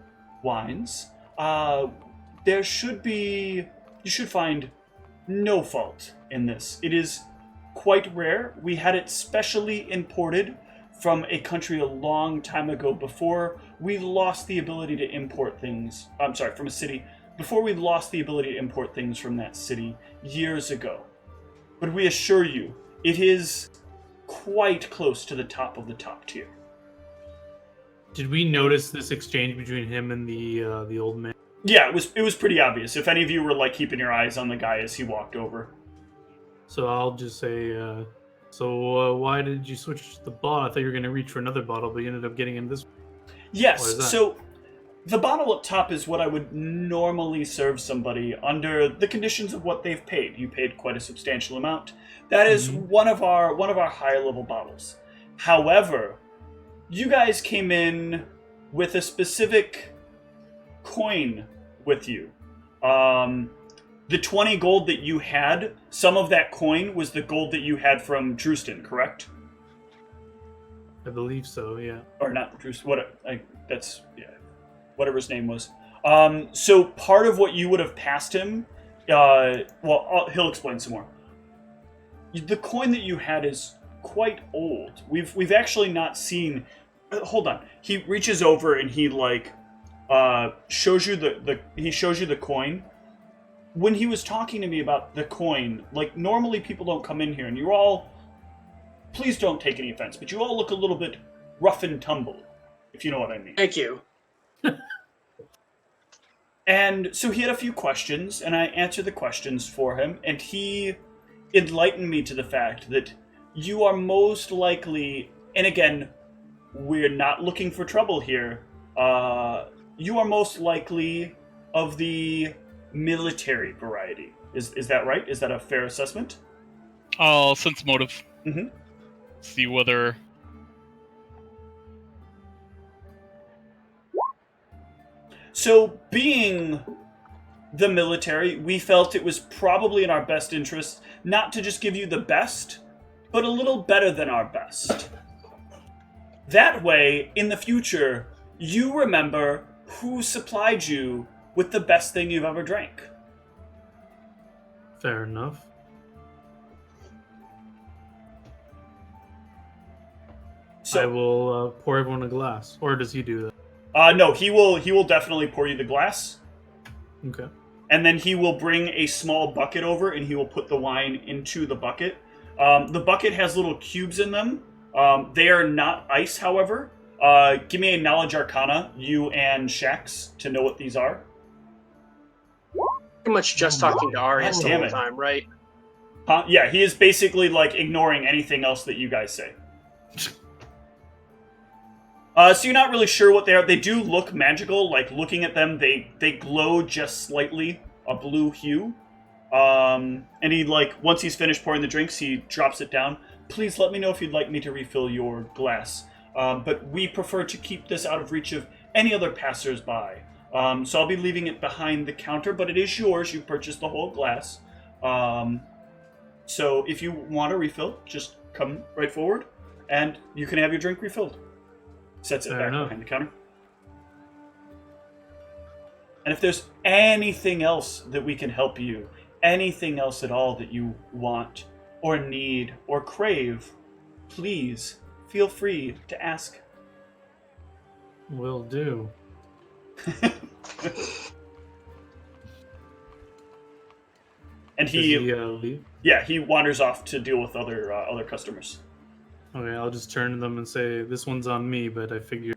wines. You should find no fault in this. It is quite rare. We had it specially imported from a country a long time ago before we lost the ability to import things. I'm sorry, from a city. Before we lost the ability to import things from that city years ago. But we assure you, it is quite close to the top of the top tier. Did we notice this exchange between him and the old man? Yeah, it was pretty obvious. If any of you were keeping your eyes on the guy as he walked over. So I'll just say, why did you switch the bottle? I thought you were going to reach for another bottle, but you ended up getting in this. Yes, so the bottle up top is what I would normally serve somebody under the conditions of what they've paid. You paid quite a substantial amount. That is one of our higher level bottles. However, you guys came in with a specific coin with you. The 20 gold that you had, some of that coin was the gold that you had from Drustin, correct? I believe so, yeah. Or not Drustin, whatever his name was. So part of what you would have passed him, he'll explain some more. The coin that you had is quite old. We've actually not seen. Hold on. He reaches over and he shows you the coin. When he was talking to me about the coin, normally people don't come in here, and you're all, please don't take any offense, but you all look a little bit rough and tumble, if you know what I mean. Thank you. And so he had a few questions, and I answered the questions for him, and he enlightened me to the fact that you are most likely, and again, we're not looking for trouble here, you are most likely of the military variety. Is that right? Is that a fair assessment? I'll sense motive. Mm-hmm. See whether... So, being the military, we felt it was probably in our best interest not to just give you the best, but a little better than our best. That way, in the future, you remember who supplied you with the best thing you've ever drank. Fair enough. So, I will pour everyone a glass. Or does he do that? no, he will definitely pour you the glass. Okay. And then he will bring a small bucket over, and he will put the wine into the bucket. The bucket has little cubes in them. They are not ice, however. Give me a knowledge arcana, you and Shax, to know what these are. Pretty much just talking to Arius the damn whole it. time, right? Yeah, he is basically like ignoring anything else that you guys say. So you're not really sure what they are. They do look magical. Like, looking at them, they glow just slightly a blue hue. And he, like, once he's finished pouring the drinks, he drops it down. Please let me know if you'd like me to refill your glass. But we prefer to keep this out of reach of any other passers-by. So I'll be leaving it behind the counter, but it is yours. You purchased the whole glass. So if you want a refill, just come right forward, and you can have your drink refilled. Sets it Fair back enough. behind the counter. And if there's anything else that we can help you, anything else at all that you want or need or crave, please feel free to ask. Will do. And Does he he leave? yeah, he wanders off to deal with other customers. Okay, I'll just turn to them and say, this one's on me, but I figure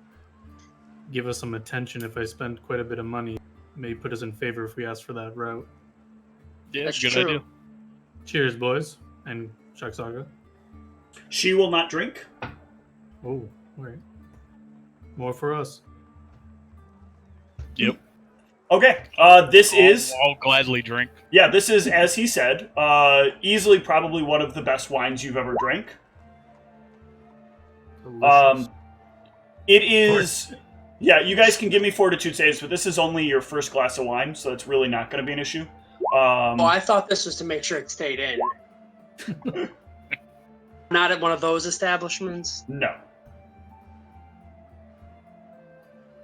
give us some attention if I spend quite a bit of money. May put us in favor if we ask for that route. Yeah, That's good true. idea. Cheers, boys. And Shaksaga. She will not drink. Oh, wait. More for us. Yep. Okay, this is I'll gladly drink. yeah, this is, as he said, easily probably one of the best wines you've ever drank. Delicious. It is. Yeah, you guys can give me fortitude saves, but this is only your first glass of wine, so it's really not going to be an issue. Oh, I thought this was to make sure it stayed in. Not at one of those establishments. No.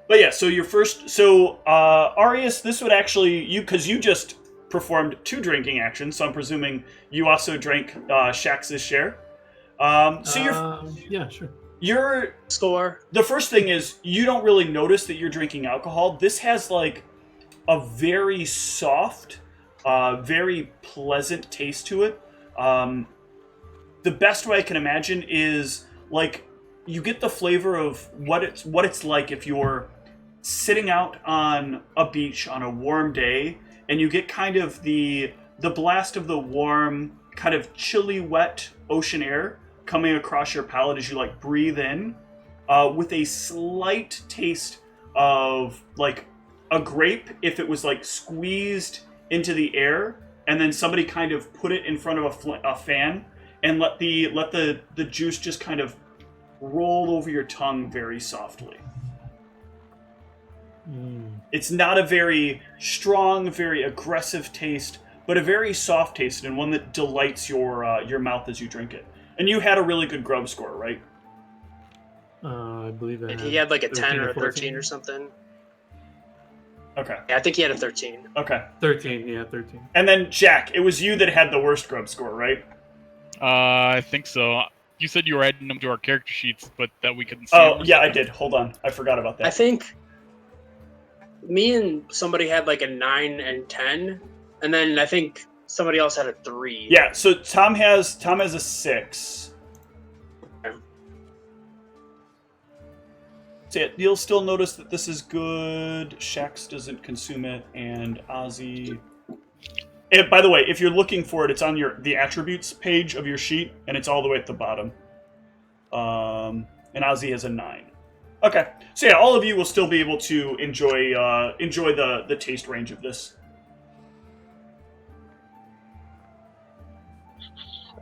But yeah, so your first. So, Arius, this would actually. Because you just performed 2 drinking actions, so I'm presuming you also drank Shax's share. So yeah, sure. you're. Score. The first thing is, you don't really notice that you're drinking alcohol. This has, like, a very soft, very pleasant taste to it. The best way I can imagine is, like, you get the flavor of what it's like if you're sitting out on a beach on a warm day, and you get kind of the blast of the warm, kind of chilly, wet ocean air coming across your palate as you, like, breathe in, with a slight taste of, like, a grape if it was, like, squeezed into the air, and then somebody kind of put it in front of a fan and let the juice just kind of roll over your tongue very softly. It's not a very strong, very aggressive taste, but a very soft taste, and one that delights your mouth as you drink it. And you had a really good grub score, right? I believe that. He had like a 10 13 or a 14. 13 or something. Okay. Yeah, I think he had a 13. Okay. 13, yeah, 13. And then, Jack, it was you that had the worst grub score, right? I think so. You said you were adding them to our character sheets, but that we couldn't see. Oh, them or yeah, I something? did. Hold on. I forgot about that. I think me and somebody had like a 9 and 10, and then I think somebody else had a 3. Yeah, so Tom has a 6. Okay. So yeah, you'll still notice that this is good. Shax doesn't consume it, and Ozzy. And by the way, if you're looking for it, it's on the attributes page of your sheet, and it's all the way at the bottom. And Ozzy has a 9. Okay, so yeah, all of you will still be able to enjoy the taste range of this.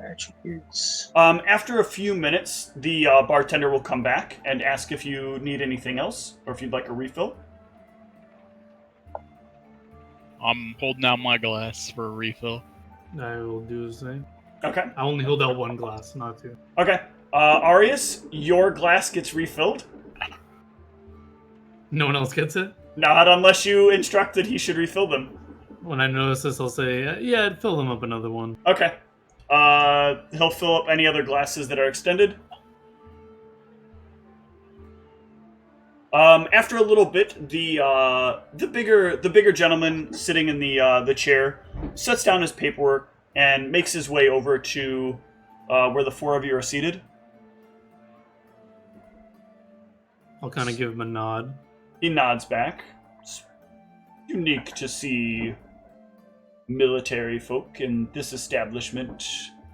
Attributes. After a few minutes, the bartender will come back and ask if you need anything else, or if you'd like a refill. I'm holding out my glass for a refill. I will do the same. Okay. I only hold out one glass, not two. Okay. Arius, your glass gets refilled. No one else gets it? Not unless you instruct that he should refill them. When I notice this, I'll say, yeah, fill them up another one. Okay. He'll fill up any other glasses that are extended. After a little bit, the bigger gentleman sitting in the chair sets down his paperwork and makes his way over to where the four of you are seated. I'll kind of give him a nod. He nods back. It's unique to see military folk in this establishment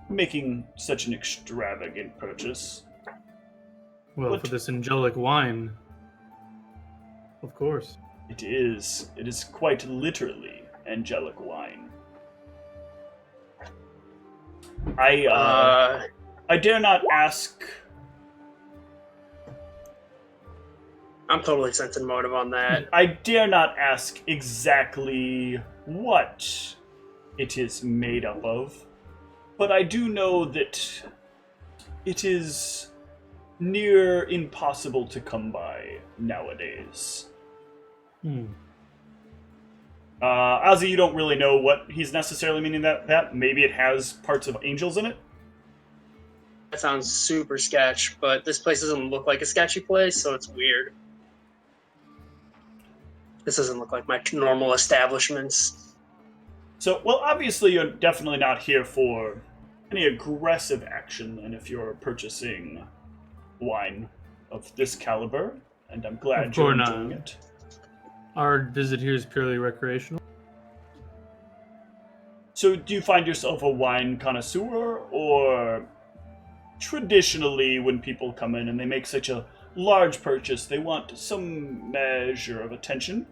making such an extravagant purchase. Well, What? for this angelic wine, of course. It is. It is quite literally angelic wine. I dare not ask. I'm totally sensing motive on that. I dare not ask exactly what it is made up of, but I do know that it is near impossible to come by nowadays. Ozzy, you don't really know what he's necessarily meaning that. Maybe it has parts of angels in it. That sounds super sketch, but this place doesn't look like a sketchy place, so it's weird. This doesn't look like my normal establishments. So, well, obviously you're definitely not here for any aggressive action, and if you're purchasing wine of this caliber, and I'm glad Of you're course enjoying not. it. Our visit here is purely recreational. So, do you find yourself a wine connoisseur, or traditionally when people come in and they make such a large purchase, they want some measure of attention?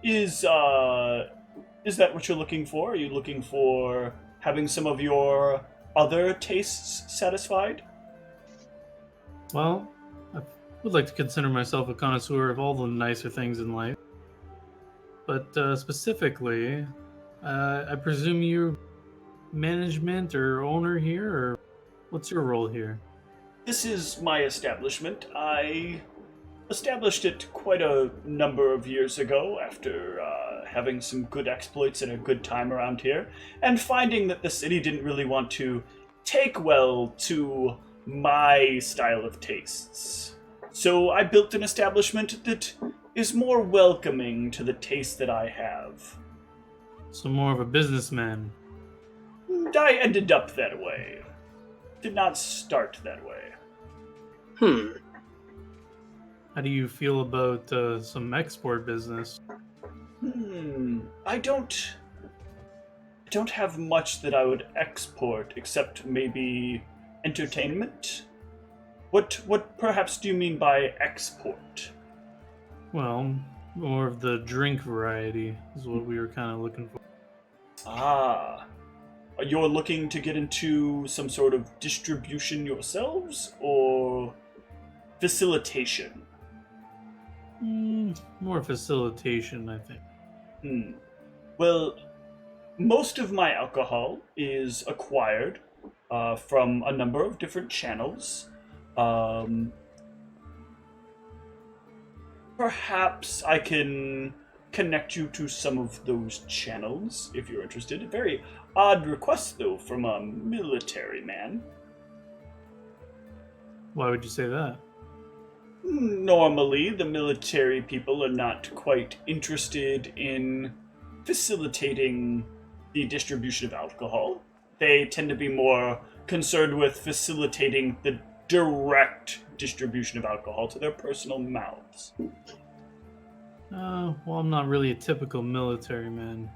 Is that what you're looking for? Are you looking for having some of your other tastes satisfied? Well, I would like to consider myself a connoisseur of all the nicer things in life. But specifically, I presume you're management or owner here, or what's your role here? This is my establishment. I established it quite a number of years ago after having some good exploits and a good time around here, and finding that the city didn't really want to take well to my style of tastes. So I built an establishment that is more welcoming to the taste that I have. So more of a businessman. And I ended up that way. Did not start that way. How do you feel about some export business? I don't have much that I would export except maybe entertainment. What perhaps do you mean by export? Well, more of the drink variety is what we were kind of looking for. Ah, you're looking to get into some sort of distribution yourselves, or facilitation? More facilitation, I think. Well, most of my alcohol is acquired from a number of different channels. Perhaps I can connect you to some of those channels if you're interested. A very odd request, though, from a military man. Why would you say that? Normally, the military people are not quite interested in facilitating the distribution of alcohol. They tend to be more concerned with facilitating the direct distribution of alcohol to their personal mouths. Well, I'm not really a typical military man.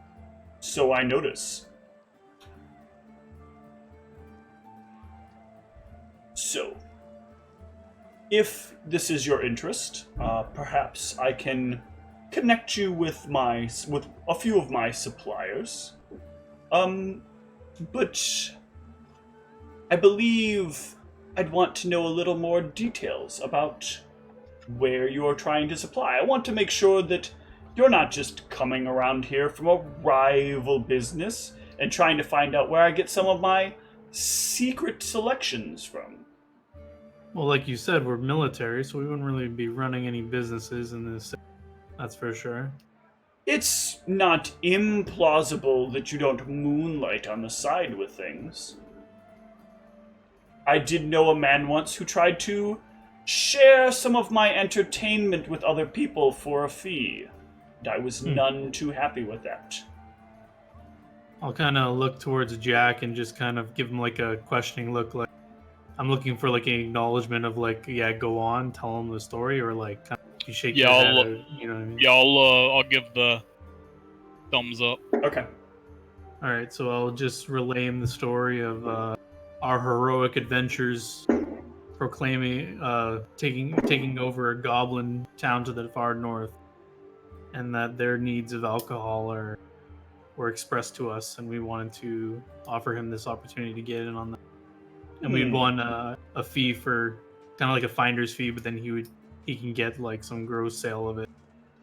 So I notice. So, if this is your interest, perhaps I can connect you with a few of my suppliers. But I believe I'd want to know a little more details about where you're trying to supply. I want to make sure that You're not just coming around here from a rival business and trying to find out where I get some of my secret selections from. Well, like you said, we're military, so we wouldn't really be running any businesses in this. That's for sure. It's not implausible that you don't moonlight on the side with things. I did know a man once who tried to share some of my entertainment with other people for a fee. And I was none too happy with that. I'll kind of look towards Jack and just kind of give him like a questioning look, like I'm looking for like an acknowledgement of like, yeah, go on, tell him the story, or like kind of you shake your head, you know what I mean? Yeah, I'll give the thumbs up. Okay. All right, so I'll just relay him the story of our heroic adventures, proclaiming, taking over a goblin town to the far north, and that their needs of alcohol were expressed to us, and we wanted to offer him this opportunity to get in on that. And we'd won a fee for kind of like a finder's fee, but then he can get like some gross sale of it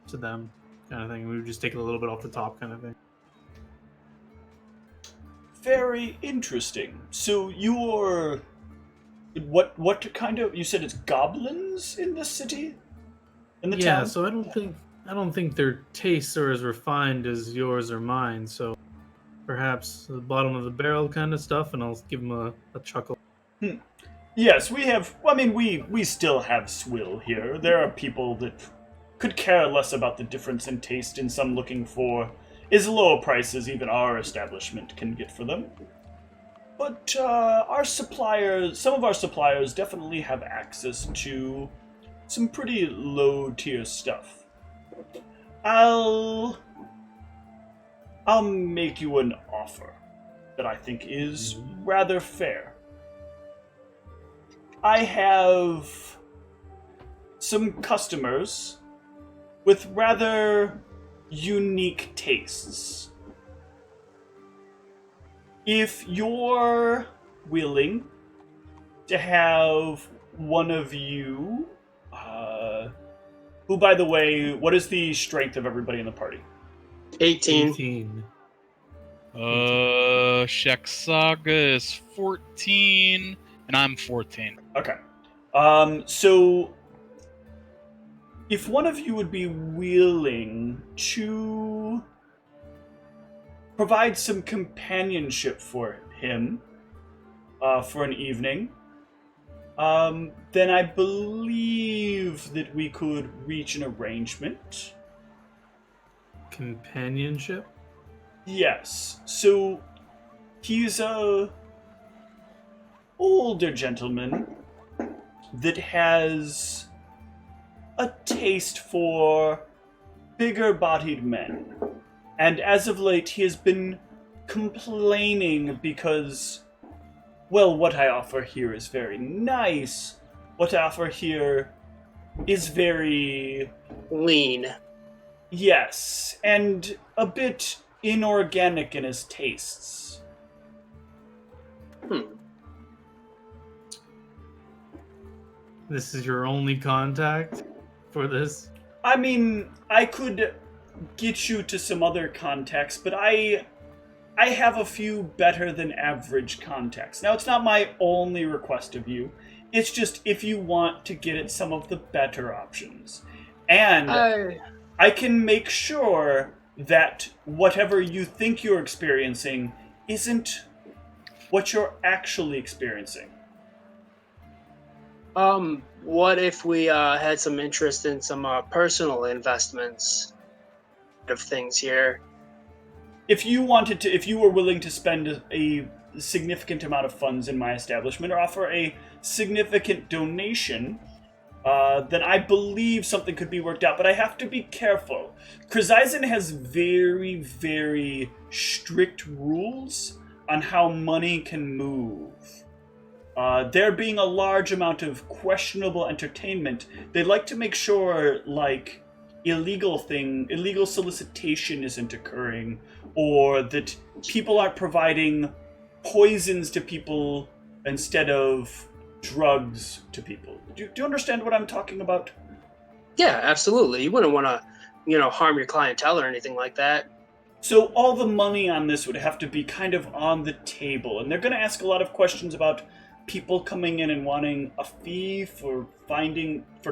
to them, kind of thing. We would just take a little bit off the top, kind of thing. Very interesting. So you're... What kind of... You said it's goblins in this city? In the town? So I don't think their tastes are as refined as yours or mine, so perhaps the bottom of the barrel kind of stuff, and I'll give him a chuckle. Yes, we have... I mean, we still have swill here. There are people that could care less about the difference in taste, and some looking for as low a price as even our establishment can get for them. But our suppliers, some of our suppliers definitely have access to some pretty low-tier stuff. I'll make you an offer that I think is rather fair. I have some customers with rather unique tastes. If you're willing to have one of you, who, by the way, what is the strength of everybody in the party? 18. Shek Saga is 14, and I'm 14. Okay. So if one of you would be willing to provide some companionship for him for an evening, then I believe that we could reach an arrangement. Companionship? Yes. So he's a older gentleman that has a taste for bigger-bodied men. And as of late, he has been complaining because, well, what I offer here is very nice. What I offer here is very... lean. Yes, and a bit inorganic in his tastes. This is your only contact for this? I mean, I could get you to some other contacts, but I have a few better than average contacts. Now, it's not my only request of you. It's just if you want to get at some of the better options. And I can make sure that whatever you think you're experiencing isn't what you're actually experiencing. What if we had some interest in some personal investments of things here? If you were willing to spend a significant amount of funds in my establishment or offer a significant donation, then I believe something could be worked out. But I have to be careful. Krizaizen has very, very strict rules on how money can move. There being a large amount of questionable entertainment, they like to make sure, like, illegal solicitation isn't occurring, or that people aren't providing poisons to people instead of drugs to people. Do you understand what I'm talking about? Yeah, absolutely. You wouldn't want to harm your clientele or anything like that. So all the money on this would have to be kind of on the table, and they're going to ask a lot of questions about people coming in and wanting a fee for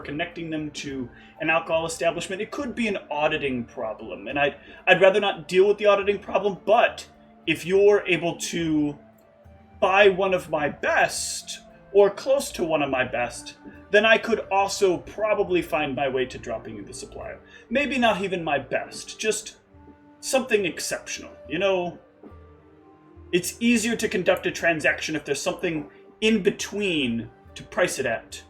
connecting them to an alcohol establishment. It could be an auditing problem, and I'd rather not deal with the auditing problem, but if you're able to buy one of my best, or close to one of my best, then I could also probably find my way to dropping you the supplier. Maybe not even my best, just something exceptional. It's easier to conduct a transaction if there's something in between to price it at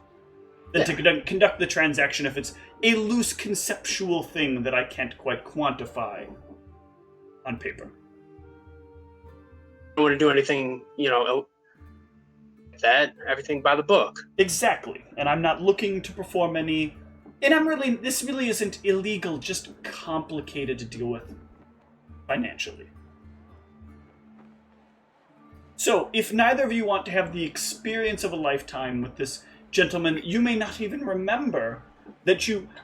than to conduct the transaction if it's a loose conceptual thing that I can't quite quantify on paper. I don't want to do anything, that, everything by the book. Exactly. And I'm not looking to perform any... And this really isn't illegal, just complicated to deal with financially. So, if neither of you want to have the experience of a lifetime with this gentleman, you may not even remember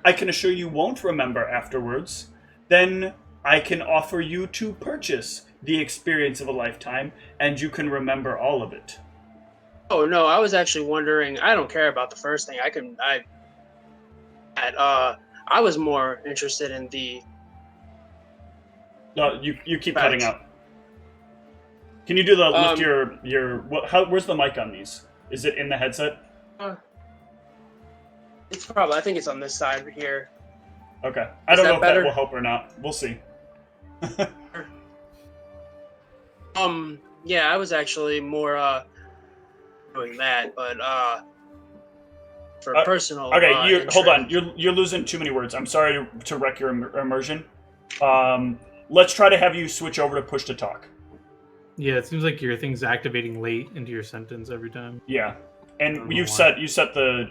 I can assure you won't remember afterwards, then I can offer you to purchase the experience of a lifetime, and you can remember all of it. Oh, no, I was actually wondering, I don't care about the first thing. I was more interested in the... No, you keep cutting out. Can you do the lift where's the mic on these? Is it in the headset? It's probably, I think it's on this side here. Okay. I don't know if that will help or not. We'll see. Yeah, I was actually more doing that, but for personal. Okay, hold on. You're losing too many words. I'm sorry to wreck your immersion. Let's try to have you switch over to push to talk. Yeah, it seems like your thing's activating late into your sentence every time. Yeah, and you set the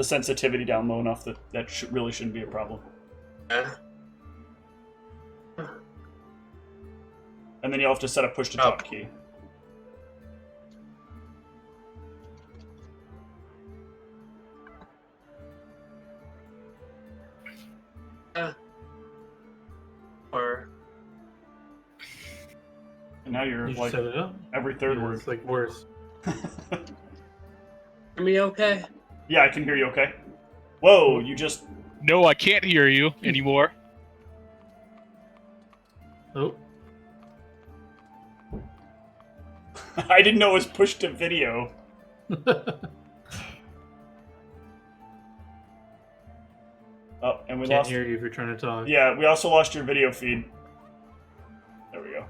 sensitivity down low enough that really shouldn't be a problem. Yeah. And then you'll have to set a push to talk key. Or. And now you're like set it up. Every third word. It's like worse. Hear me okay? Yeah, I can hear you okay. Whoa, you just... No, I can't hear you anymore. Oh. I didn't know it was push to video. Oh, and we Can't hear you if you're trying to talk. Yeah, we also lost your video feed. There we go.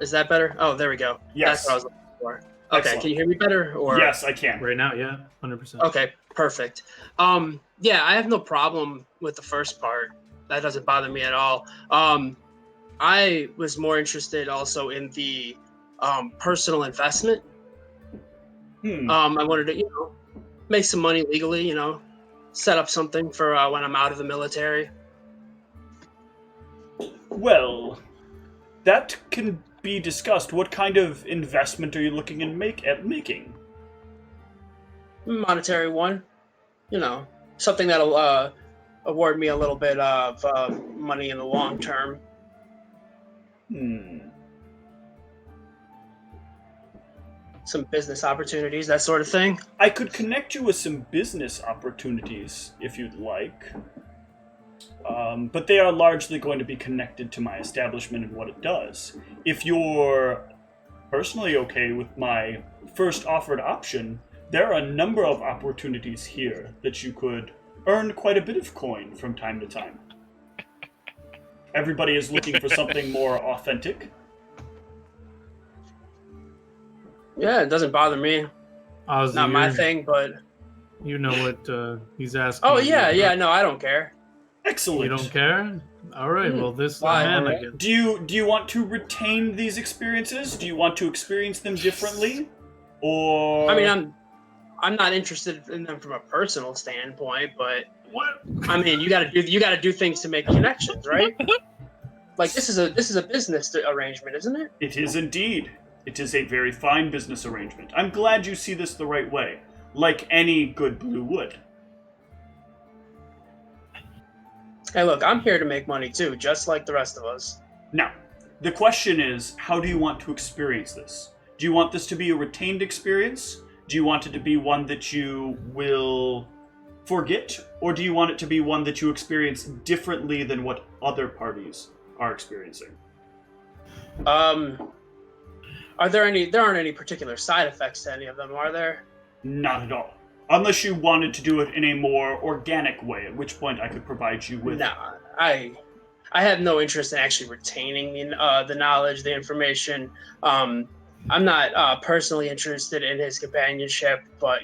Is that better? Oh, there we go. Yes. That's what I was looking for. Okay, Excellent. Can you hear me better? Or Yes, I can. Right now, yeah, 100%. Okay, perfect. Yeah, I have no problem with the first part. That doesn't bother me at all. I was more interested also in the personal investment. I wanted to, make some money legally, set up something for when I'm out of the military. Well, that can be discussed. What kind of investment are you looking at making? Monetary one, something that'll award me a little bit of money in the long term. Some business opportunities, that sort of thing. I could connect you with some business opportunities if you'd like. But they are largely going to be connected to my establishment and what it does. If you're personally okay with my first offered option, there are a number of opportunities here that you could earn quite a bit of coin from time to time. Everybody is looking for something more authentic. Yeah, it doesn't bother me. Ozzy, Not my thing, but... You know what he's asking. Oh, yeah, no, I don't care. Excellent. You don't care? All right, well, this Why? man, I Alright. guess. Do you want to retain these experiences? Do you want to experience them differently? Or... I mean, I'm not interested in them from a personal standpoint, but... What? I mean, you gotta do things to make connections, right? Like, this is a business arrangement, isn't it? It is indeed. It is a very fine business arrangement. I'm glad you see this the right way, like any good blue would. Hey, look, I'm here to make money too, just like the rest of us. Now, the question is, how do you want to experience this? Do you want this to be a retained experience? Do you want it to be one that you will forget? Or do you want it to be one that you experience differently than what other parties are experiencing? Are there any? There aren't any particular side effects to any of them, are there? Not at all. Unless you wanted to do it in a more organic way, at which point I could provide you with... Nah, I have no interest in actually retaining the knowledge, the information. I'm not personally interested in his companionship, but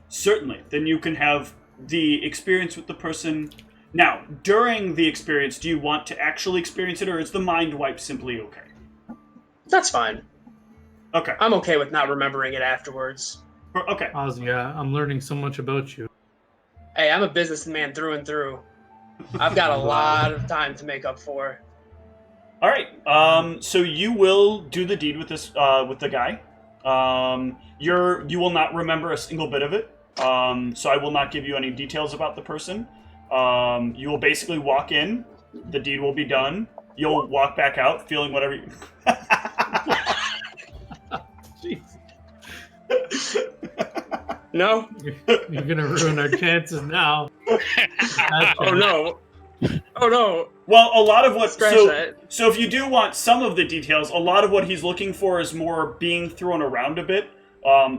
Certainly. Then you can have the experience with the person. Now, during the experience, do you want to actually experience it, or is the mind wipe simply okay? That's fine. Okay. I'm okay with not remembering it afterwards. Okay. Ozzy, I'm learning so much about you. Hey, I'm a businessman through and through. I've got a lot of time to make up for. All right. So you will do the deed with this with the guy. You will not remember a single bit of it. So I will not give you any details about the person. You will basically walk in. The deed will be done. You'll walk back out feeling whatever you... No? You're gonna ruin our chances now. Oh no. Oh no. Well, a lot of what... Scratch that. So if you do want some of the details, a lot of what he's looking for is more being thrown around a bit.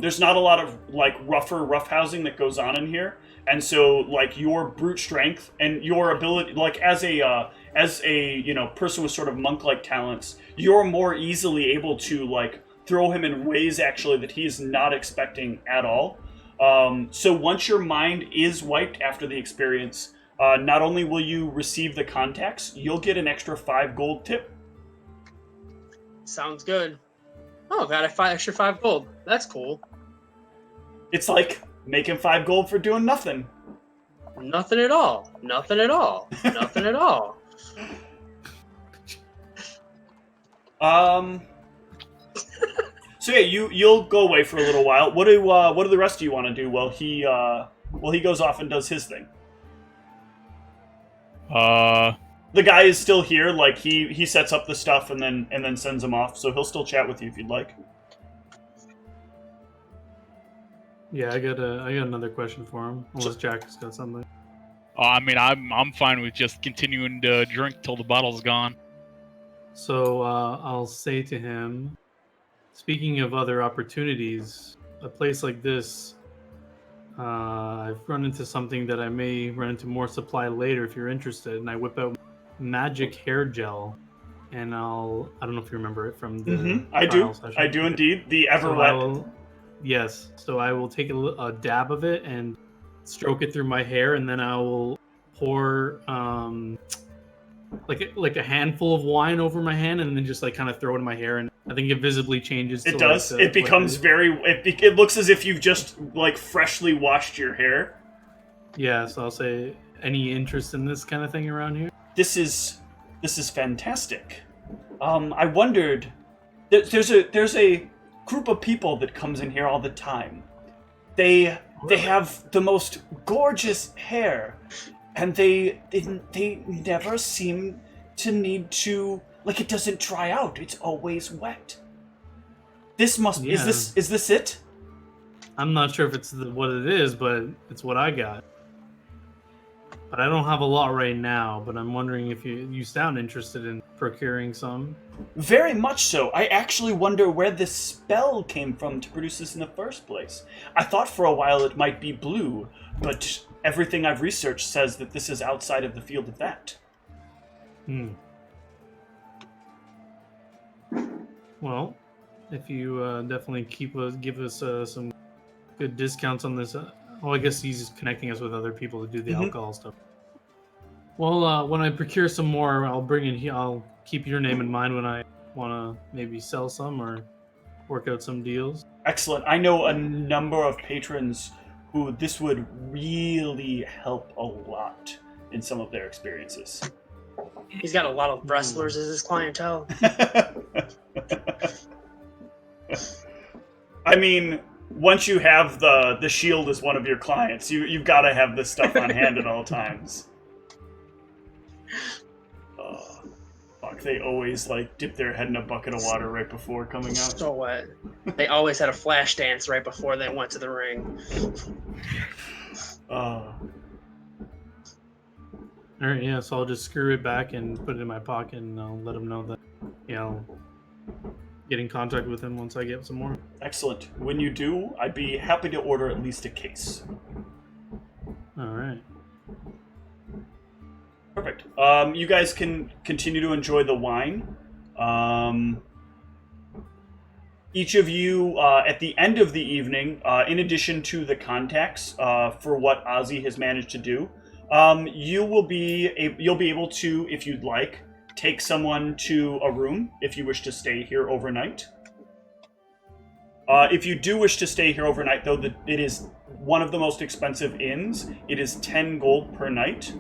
There's not a lot of, like, roughhousing that goes on in here. And so, like, your brute strength and your ability, like, as a person with sort of monk-like talents, you're more easily able to, like, throw him in ways, actually, that he's not expecting at all. So once your mind is wiped after the experience, not only will you receive the contacts, you'll get an extra 5 gold tip. Sounds good. Oh, got extra 5 gold. That's cool. It's like making 5 gold for doing nothing. Nothing at all. Nothing at all. Nothing at all. So yeah, you'll go away for a little while. What do the rest of you want to do while he goes off and does his thing? The guy is still here. Like he sets up the stuff and then sends him off. So he'll still chat with you if you'd like. Yeah, I got another question for him. Unless Jack's got something. I mean, I'm fine with just continuing to drink till the bottle's gone. So I'll say to him, speaking of other opportunities, a place like this, I've run into something that I may run into more supply later if you're interested. And I whip out magic hair gel, and I don't know if you remember it from the I trial do. session. I do indeed. The ever wet. Yes. So I will take a dab of it and stroke it through my hair, and then I will pour like a handful of wine over my hand, and then just like kind of throw it in my hair, and I think it visibly changes. It does. It becomes it looks as if you've just like freshly washed your hair. Yeah. So I'll say, any interest in this kind of thing around here? This is fantastic. I wondered. There's a group of people that comes in here all the time. They have the most gorgeous hair, and they never seem to need to, like, it doesn't dry out. It's always wet. This must is this it? I'm not sure if it's what it is, but it's what I got. But I don't have a lot right now, but I'm wondering if you sound interested in procuring some. Very much so. I actually wonder where this spell came from to produce this in the first place. I thought for a while it might be blue, but everything I've researched says that this is outside of the field of that. Well, if you definitely give us some good discounts on this. I guess he's connecting us with other people to do the alcohol stuff. Well, when I procure some more, I'll keep your name in mind when I want to maybe sell some or work out some deals. Excellent. I know a number of patrons who this would really help a lot in some of their experiences. He's got a lot of wrestlers as his clientele. I mean, once you have the shield as one of your clients, you've got to have this stuff on hand at all times. Fuck, they always like dip their head in a bucket of water right before coming out. So what? They always had a flash dance right before they went to the ring. All right, yeah. So I'll just screw it back and put it in my pocket, and I'll let him know that, get in contact with him once I get some more. Excellent. When you do, I'd be happy to order at least a case. All right. Perfect. You guys can continue to enjoy the wine. Each of you, at the end of the evening, in addition to the contacts for what Ozzy has managed to do, you'll be able to, if you'd like, take someone to a room if you wish to stay here overnight. If you do wish to stay here overnight, though, it is one of the most expensive inns. It is 10 gold per night.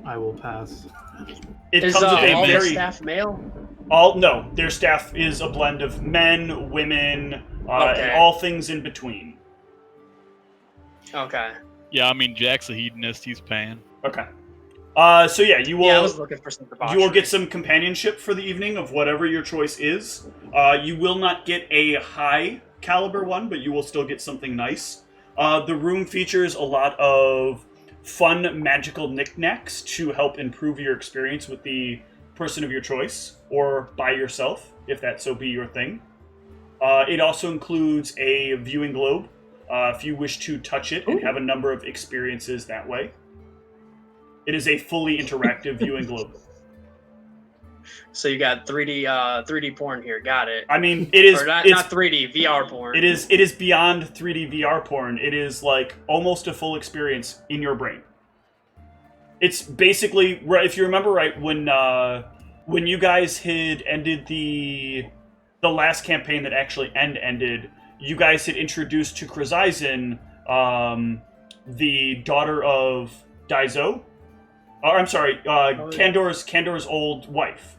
I will pass. It Is comes with a all their very staff male? no. Their staff is a blend of men, women, and all things in between. Okay. Yeah, I mean, Jack's a hedonist. He's paying. Okay. So yeah, you will. Yeah, I was looking for some debauchery. You will get some companionship for the evening of whatever your choice is. You will not get a high caliber one, but you will still get something nice. The room features a lot of fun magical knickknacks to help improve your experience with the person of your choice, or by yourself, if that so be your thing. It also includes a viewing globe, if you wish to touch it and have a number of experiences that way. It is a fully interactive viewing globe. So you got 3D porn here. Got it. I mean, it is Or not 3D, VR porn. It is beyond 3D VR porn. It is like almost a full experience in your brain. It's basically, if you remember right, when you guys had ended the last campaign that actually ended, you guys had introduced to Krazizen the daughter of Daizo. I'm sorry, Kandor's old wife.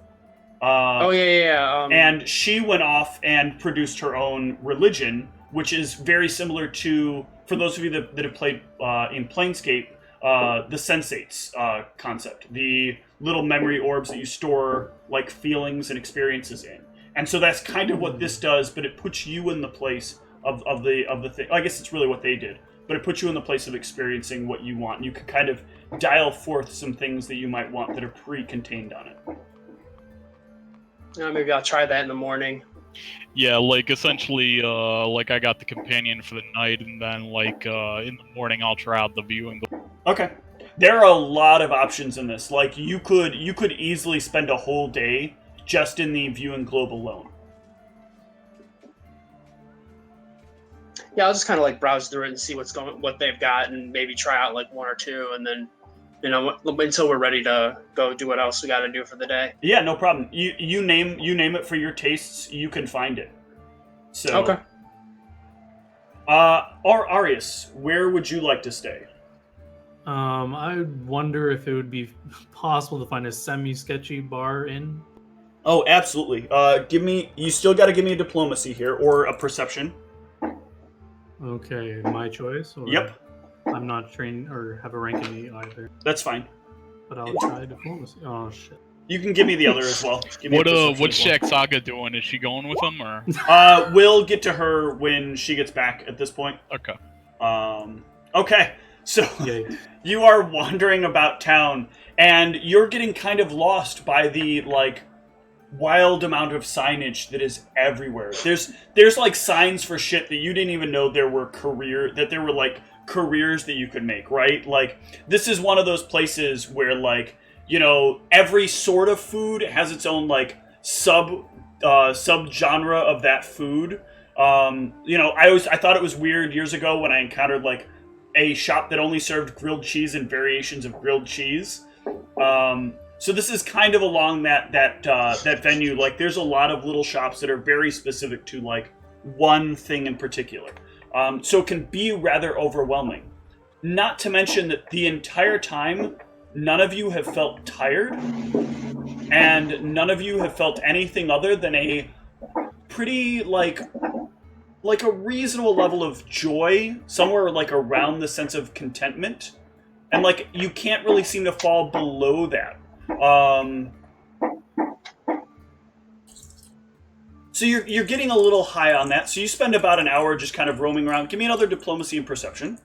And she went off and produced her own religion, which is very similar to, for those of you that have played in Planescape, the Sensates concept. The little memory orbs that you store like feelings and experiences in. And so that's kind of what this does, but it puts you in the place of the thing. I guess it's really what they did. But it puts you in the place of experiencing what you want. And you can kind of dial forth some things that you might want that are pre-contained on it. Maybe I'll try that in the morning. Yeah, like essentially, like I got the companion for the night, and then like in the morning I'll try out the viewing. Okay. There are a lot of options in this. Like you could easily spend a whole day just in the viewing globe alone. Yeah, I'll just kind of like browse through it and see what they've got, and maybe try out like one or two, and then until we're ready to go do what else we got to do for the day. Yeah, no problem. You name it for your tastes, you can find it. So okay. Arius, where would you like to stay? I wonder if it would be possible to find a semi-sketchy bar in. Oh, absolutely. You still got to give me a diplomacy here, or a perception. Okay, my choice? Or Yep. I'm not trained or have a rank in the either. That's fine. But I'll try diplomacy. Oh, shit. You can give me the other as well. What's Shaq Saga doing? Is she going with him, or? We'll get to her when she gets back at this point. Okay. Okay. So, you are wandering about town, and you're getting kind of lost by the, like, wild amount of signage that is everywhere. There's like signs for shit that you didn't even know there were careers that you could make, right? Like, this is one of those places where, like, every sort of food has its own, like, sub genre of that food. I thought it was weird years ago when I encountered, like, a shop that only served grilled cheese and variations of grilled cheese. So this is kind of along that venue. Like, there's a lot of little shops that are very specific to, like, one thing in particular. So it can be rather overwhelming. Not to mention that the entire time, none of you have felt tired, and none of you have felt anything other than a pretty, like, like a reasonable level of joy, somewhere like around the sense of contentment, and like you can't really seem to fall below that. So you're getting a little high on that. So you spend about an hour just kind of roaming around. Give me another diplomacy and perception.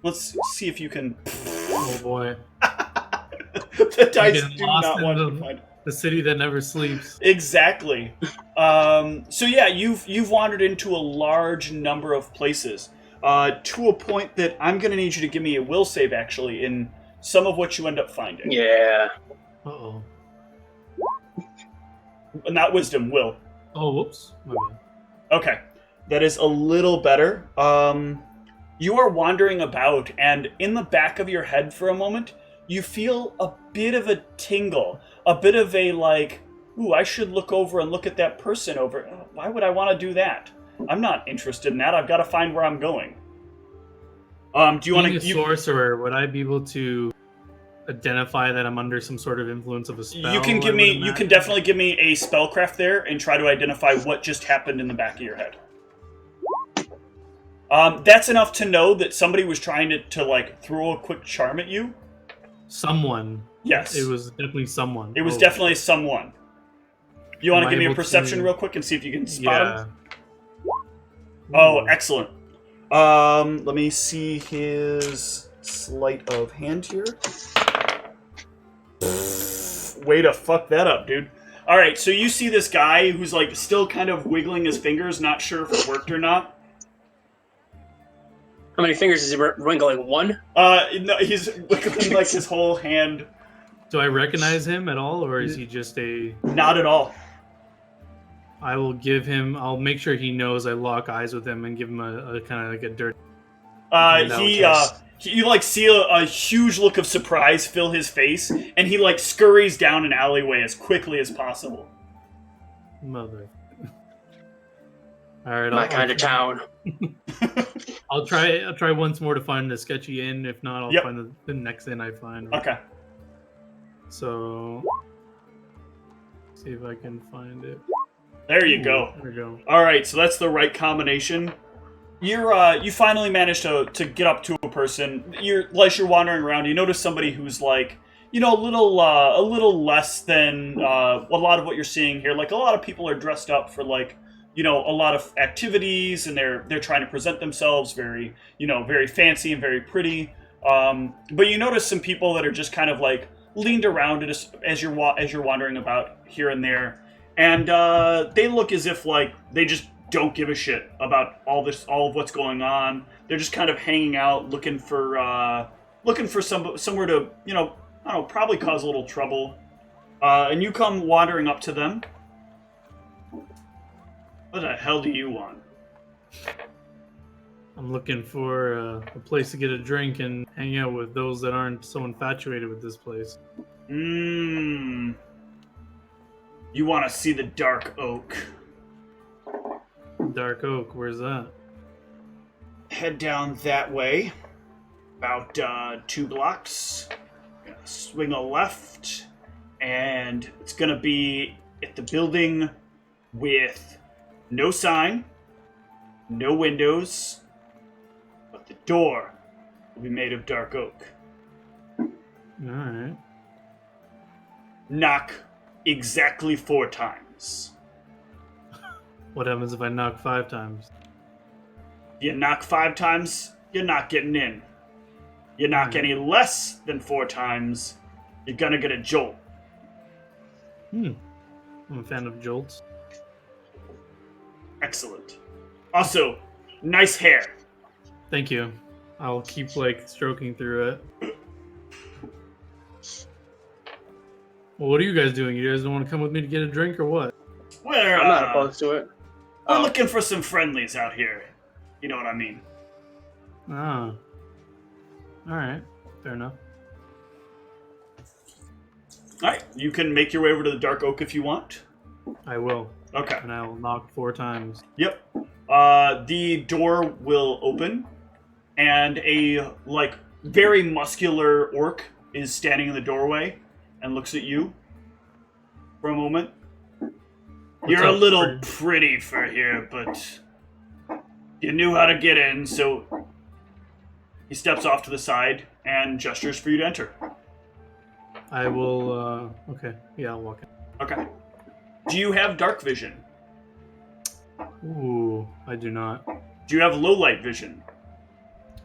Let's see if you can. Oh boy. The dice Getting do lost not in want to find. the city that never sleeps. Exactly. So yeah, you've wandered into a large number of places, to a point that I'm going to need you to give me a will save actually in some of what you end up finding. Yeah. Uh-oh. Not wisdom, will. Oh, whoops. My bad. Okay, that is a little better. You are wandering about, and in the back of your head for a moment, you feel a bit of a tingle, a bit of a like, ooh, I should look over and look at that person over. Why would I want to do that? I'm not interested in that. I've got to find where I'm going. Do you want to? Being a sorcerer, would I be able to identify that I'm under some sort of influence of a spell? You can give me. You can definitely give me a spellcraft there and try to identify what just happened in the back of your head. That's enough to know that somebody was trying to like throw a quick charm at you. Someone. Yes. It was definitely someone. It was definitely someone. You want to give me a perception to... real quick and see if you can spot him? Yeah. Oh, excellent. Let me see his sleight of hand here. Way to fuck that up, dude. Alright, so you see this guy who's like still kind of wiggling his fingers, not sure if it worked or not. How many fingers is he wrinkling? One? No, he's wiggling like his whole hand. Do I recognize him at all, or is he just a... Not at all. I will give him... I'll make sure he knows I lock eyes with him and give him a kind of like a dirt... You like see a huge look of surprise fill his face, and he like scurries down an alleyway as quickly as possible. Mother. Alright, My kind of town. I'll try once more to find the sketchy inn. If not, I'll find the next inn I find. Okay. So, see if I can find it. There you go. There we go. All right, so that's the right combination. You finally managed to get up to a person. As you're wandering around, you notice somebody who's like, a little less than a lot of what you're seeing here. Like a lot of people are dressed up for like, a lot of activities, and they're trying to present themselves very, very fancy and very pretty. But you notice some people that are just kind of like leaned around as you're wandering about here and there, and they look as if like they just don't give a shit about all of what's going on. They're just kind of hanging out, looking for somewhere to, I don't know, probably cause a little trouble. And you come wandering up to them. What the hell do you want? I'm looking for a place to get a drink and hang out with those that aren't so infatuated with this place. You want to see the Dark Oak? Dark Oak, where's that? Head down that way. About 2 blocks. Swing a left. And it's going to be at the building with no sign, no windows, but the door will be made of dark oak. Alright. Knock exactly 4 times. What happens if I knock 5 times? You knock 5 times, you're not getting in. You knock any less than 4 times, you're gonna get a jolt. I'm a fan of jolts. Excellent. Also, nice hair. Thank you. I'll keep stroking through it. Well, what are you guys doing? You guys don't want to come with me to get a drink or what? I'm not opposed to it. We're looking for some friendlies out here. You know what I mean? Ah. Alright. Fair enough. Alright, you can make your way over to the Dark Oak if you want. I will. Okay. And I will knock 4 times. Yep. The door will open, and a, very muscular orc is standing in the doorway and looks at you for a moment. You're a little pretty for here, but You knew how to get in, so he steps off to the side and gestures for you to enter. I will. Okay. Yeah, I'll walk in. Okay. Do you have dark vision? Ooh, I do not. Do you have low light vision?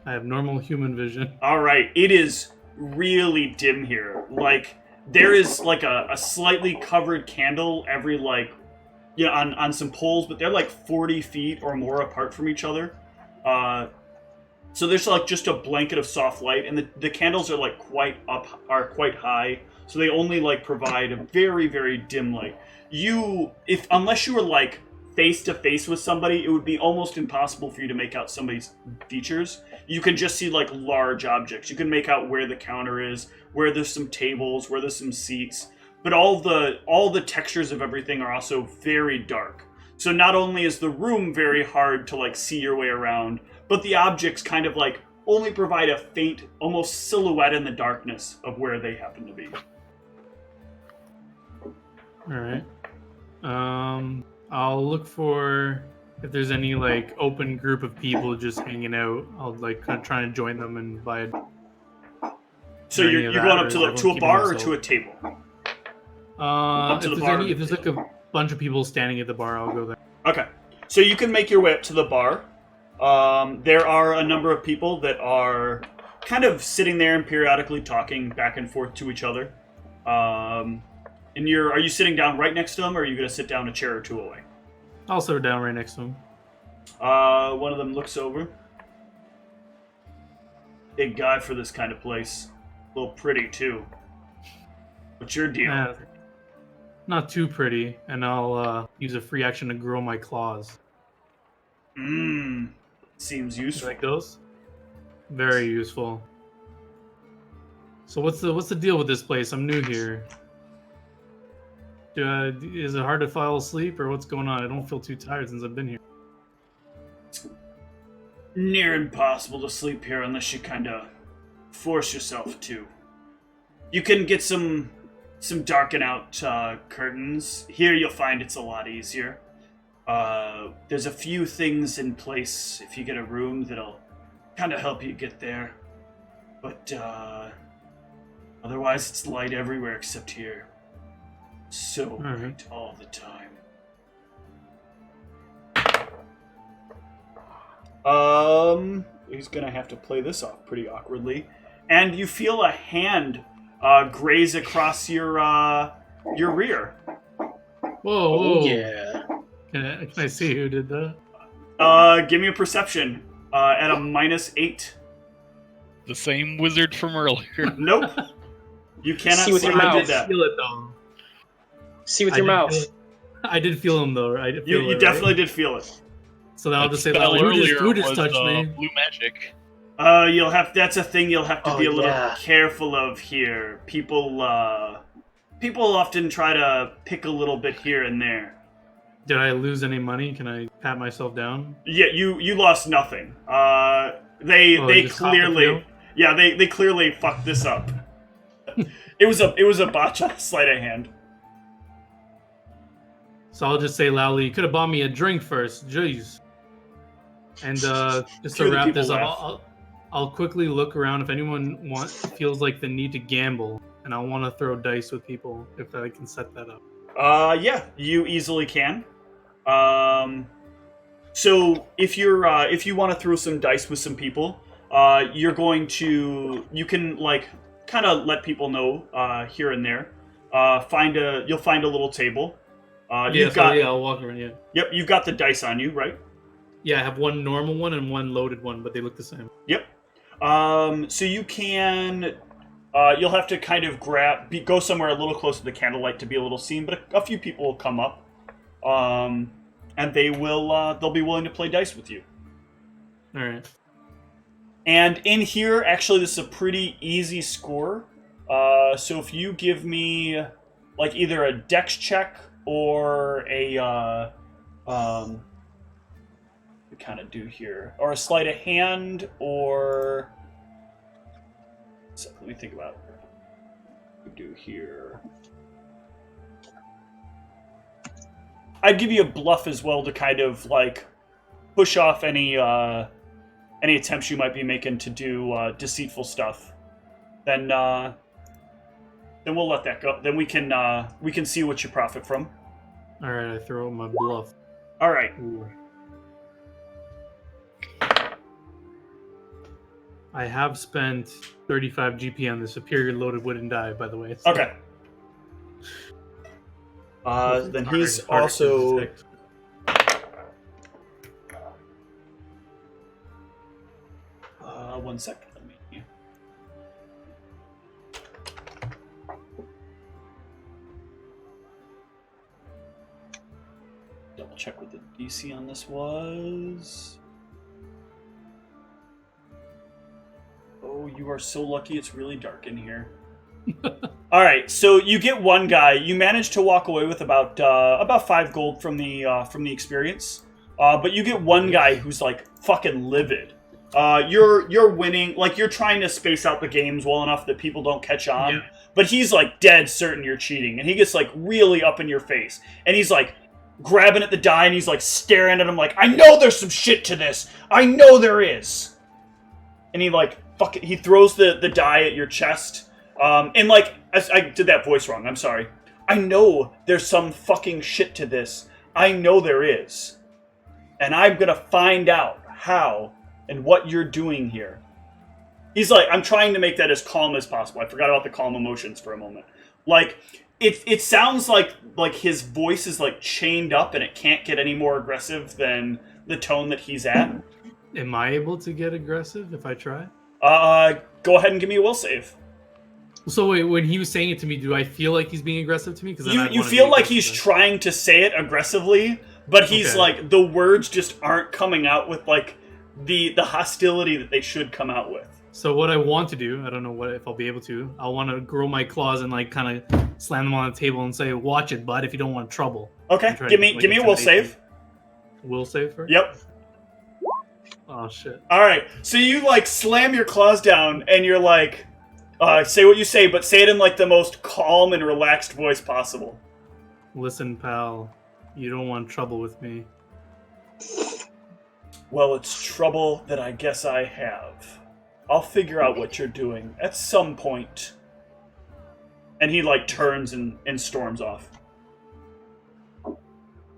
I have normal human vision. All right. It is really dim here. Like, there is like a slightly covered candle every on some poles, but they're like 40 feet or more apart from each other. So there's like just a blanket of soft light, and the candles are like quite high, so they only like provide a very, very dim light. Unless you were like face to face with somebody, it would be almost impossible for you to make out somebody's features. You can just see like large objects. You can make out where the counter is, where there's some tables, where there's some seats, but all the textures of everything are also very dark. So not only is the room very hard to like see your way around, but the objects kind of like only provide a faint, almost silhouette in the darkness of where they happen to be. All right. I'll look for if there's any like open group of people just hanging out. I'll like kind of try to join them and buy it. So you're going up to a bar or to a table? Up to the bar. If there's like a bunch of people standing at the bar, I'll go there. Okay. So you can make your way up to the bar. There are a number of people that are kind of sitting there and periodically talking back and forth to each other. And are you sitting down right next to them, or are you going to sit down a chair or two away? I'll sit down right next to him. One of them looks over. Big guy for this kind of place. A little pretty, too. What's your deal? Not too pretty, and I'll use a free action to grow my claws. Seems useful. Like those? Very useful. So what's the deal with this place? I'm new here. Is it hard to fall asleep, or what's going on? I don't feel too tired since I've been here. It's near impossible to sleep here unless you kind of force yourself to. You can get some darken out curtains. Here you'll find it's a lot easier. There's a few things in place if you get a room that'll kind of help you get there. But otherwise it's light everywhere except here. So bright all the time. He's gonna have to play this off pretty awkwardly. And you feel a hand graze across your rear. Whoa, whoa. Oh, yeah. Can I see who did that? Give me a perception at a -8. The same wizard from earlier. Nope. You cannot See with see your who mouth. did that. Feel it though. See with your mouth. I did feel him though. Right? You definitely did feel it. So then I'll just say, Spell who just was, touched me? Blue magic. That's a thing you'll have to be a little careful of here. People often try to pick a little bit here and there. Did I lose any money? Can I pat myself down? Yeah, you lost nothing. They clearly, they clearly fucked this up. It was a botch on sleight of hand. So I'll just say loudly, you could have bought me a drink first. Jeez. And just to wrap this up, I'll quickly look around if anyone feels like the need to gamble, and I want to throw dice with people if I can set that up. Yeah, you easily can. So if you want to throw some dice with some people, you can like kind of let people know here and there. You'll find a little table. I'll walk around. Yeah. Yep, you've got the dice on you, right? Yeah, I have one normal one and one loaded one, but they look the same. Yep. So you can. You'll have to kind of go somewhere a little close to the candlelight to be a little seen, but a few people will come up, and they'll be willing to play dice with you. All right. And in here, actually, this is a pretty easy score. So if you give me like either a dex check or a we kind of do here, or a sleight of hand, or so let me think about it. We do here. I'd give you a bluff as well to kind of like push off any attempts you might be making to do deceitful stuff, then we'll let that go. Then we can see what you profit from. All right, I throw out my bluff. All right. Ooh. I have spent 35 GP on the superior loaded wooden die, by the way. So Okay. Then he's harder to also. detect. One sec. Let me. Double check what the DC on this was. Oh, you are so lucky it's really dark in here. All right, so you get one guy. You manage to walk away with about 5 gold from the experience, but you get one guy who's like fucking livid. You're winning, like you're trying to space out the games well enough that people don't catch on, but he's like dead certain you're cheating, and he gets like really up in your face, and he's like grabbing at the die, and he's like staring at him like, I know there's some shit to this. I know there is, and he like he throws the die at your chest. And like, I did that voice wrong, I'm sorry. I know there's some fucking shit to this. I know there is. And I'm gonna find out how and what you're doing here. He's like, I'm trying to make that as calm as possible. I forgot about the calm emotions for a moment. Like, it sounds like his voice is like chained up and it can't get any more aggressive than the tone that he's at. Am I able to get aggressive if I try? Go ahead and give me a will save. So wait, when he was saying it to me, do I feel like he's being aggressive to me? Because you feel like he's trying to say it aggressively, but he's like, the words just aren't coming out with like the hostility that they should come out with. So what I want to do, I don't know if I'll be able to. I'll want to grow my claws and like kind of slam them on the table and say, "Watch it, bud, if you don't want trouble." Okay, give me a will save. Will save first? Yep. Oh shit! All right, so you like slam your claws down and you're like. Say what you say, but say it in like the most calm and relaxed voice possible. Listen, pal, you don't want trouble with me. Well, it's trouble that I guess I have. I'll figure out what you're doing at some point. And he like turns and storms off.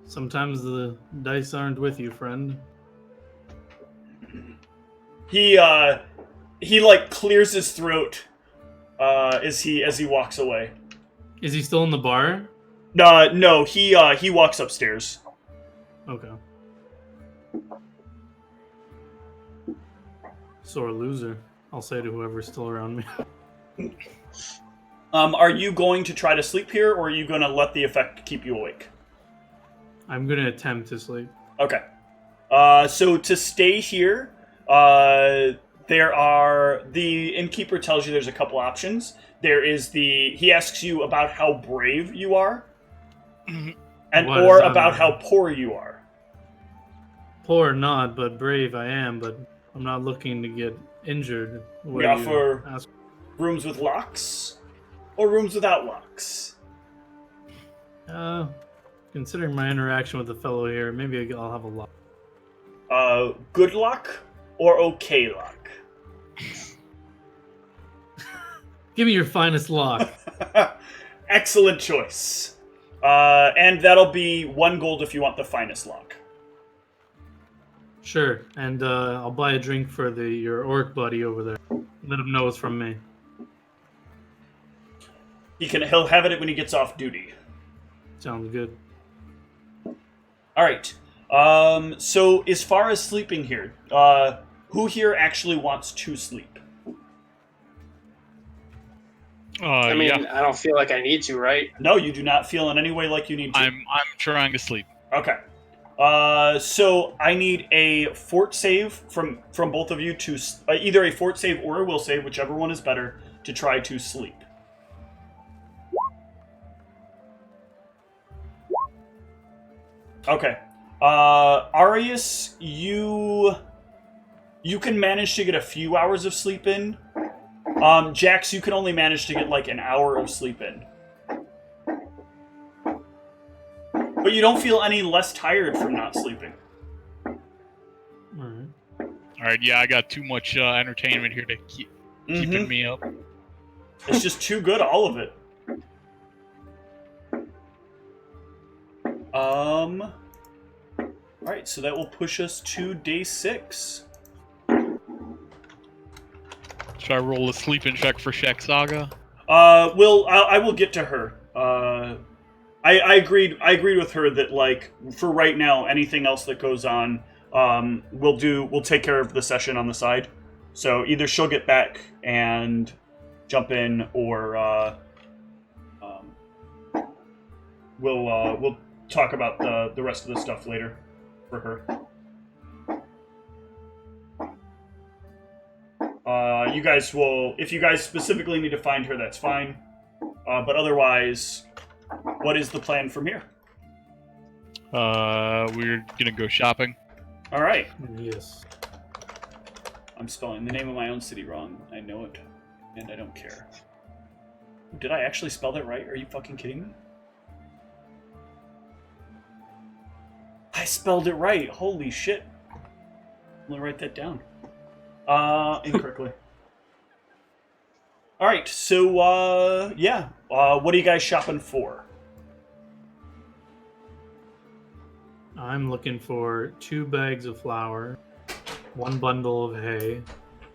Sometimes the dice aren't with you, friend. He like clears his throat. As he walks away. Is he still in the bar? No, he walks upstairs. Okay. Sore loser, I'll say to whoever's still around me. Are you going to try to sleep here, or are you going to let the effect keep you awake? I'm going to attempt to sleep. Okay. So to stay here, the innkeeper tells you there's a couple options. There is he asks you about how brave you are, or about how poor you are. Poor not, but brave I am, but I'm not looking to get injured. We offer rooms with locks, or rooms without locks. Considering my interaction with the fellow here, maybe I'll have a lock. Good lock, or okay lock? Give me your finest lock. Excellent choice. And that'll be 1 gold if you want the finest lock. Sure, and I'll buy a drink for your orc buddy over there. Let him know it's from me. He'll have it when he gets off duty. Sounds good. All right. So as far as sleeping here, who here actually wants to sleep? I mean, I don't feel like I need to, right? No, you do not feel in any way like you need to. I'm trying to sleep. Okay. So I need a fort save from both of you to either a fort save or a will save, whichever one is better, to try to sleep. Okay. Arius, you can manage to get a few hours of sleep in. Jax, you can only manage to get like an hour of sleep in. But you don't feel any less tired from not sleeping. All right, yeah, I got too much entertainment here to keeping me up. It's just too good, all of it. Alright, so that will push us to day 6. Should I roll a sleeping check for Shaq Saga? Well, I will get to her. I agreed with her that, like, for right now, anything else that goes on, we'll take care of the session on the side. So either she'll get back and jump in, or we'll talk about the rest of the stuff later for her. You guys will, if you guys specifically need to find her, that's fine. But otherwise, what is the plan from here? We're gonna go shopping. All right. Yes. I'm spelling the name of my own city wrong. I know it, and I don't care. Did I actually spell that right? Are you fucking kidding me? I spelled it right. Holy shit. Let me write that down. Incorrectly. All right. So, yeah. What are you guys shopping for? I'm looking for 2 bags of flour, 1 bundle of hay,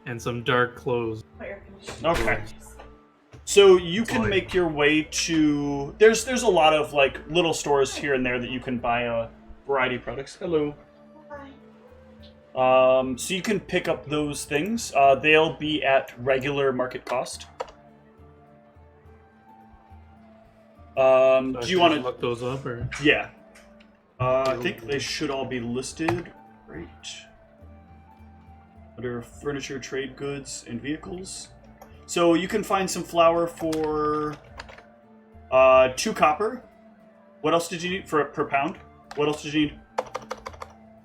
and some dark clothes. Okay. So you can make your way to... There's a lot of, like, little stores here and there that you can buy a variety of products. Hello. Hi. So you can pick up those things. They'll be at regular market cost. Do you want to look those up, or? Yeah. I think they should all be listed. Right. Under furniture, trade goods, and vehicles. So you can find some flour for 2 copper. What else did you need per pound? What else did you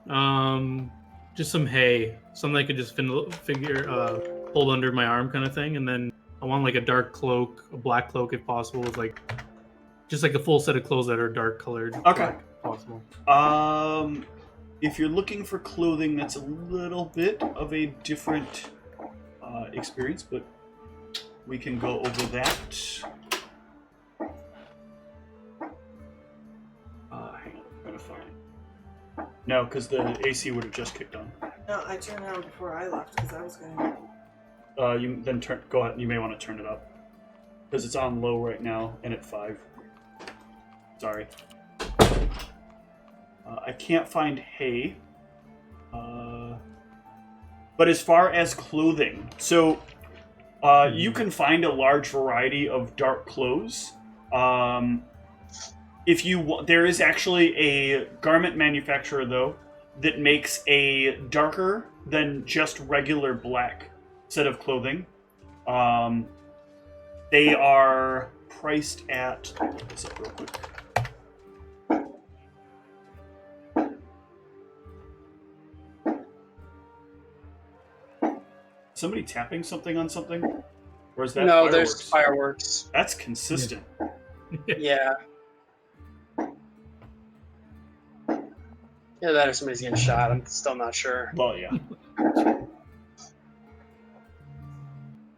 need? Just some hay, something I could just hold under my arm, kind of thing. And then I want like a dark cloak, a black cloak if possible, with like just like a full set of clothes that are dark colored. Okay. If possible. If you're looking for clothing, that's a little bit of a different experience, but we can go over that. Hang on, I'm gonna find it. No, because the AC would have just kicked on. No, I turned it on before I left because I was going to... You then go ahead. You may want to turn it up because it's on low right now and at 5. Sorry. I can't find hay. But as far as clothing, so you can find a large variety of dark clothes. If you there is actually a garment manufacturer though that makes a darker than just regular black set of clothing. They are priced at. I'll look this up real quick. Somebody tapping something on something? Or is that No, fireworks? there's fireworks. That's consistent. Yeah. Yeah, that or somebody's getting shot. I'm still not sure. Well, yeah.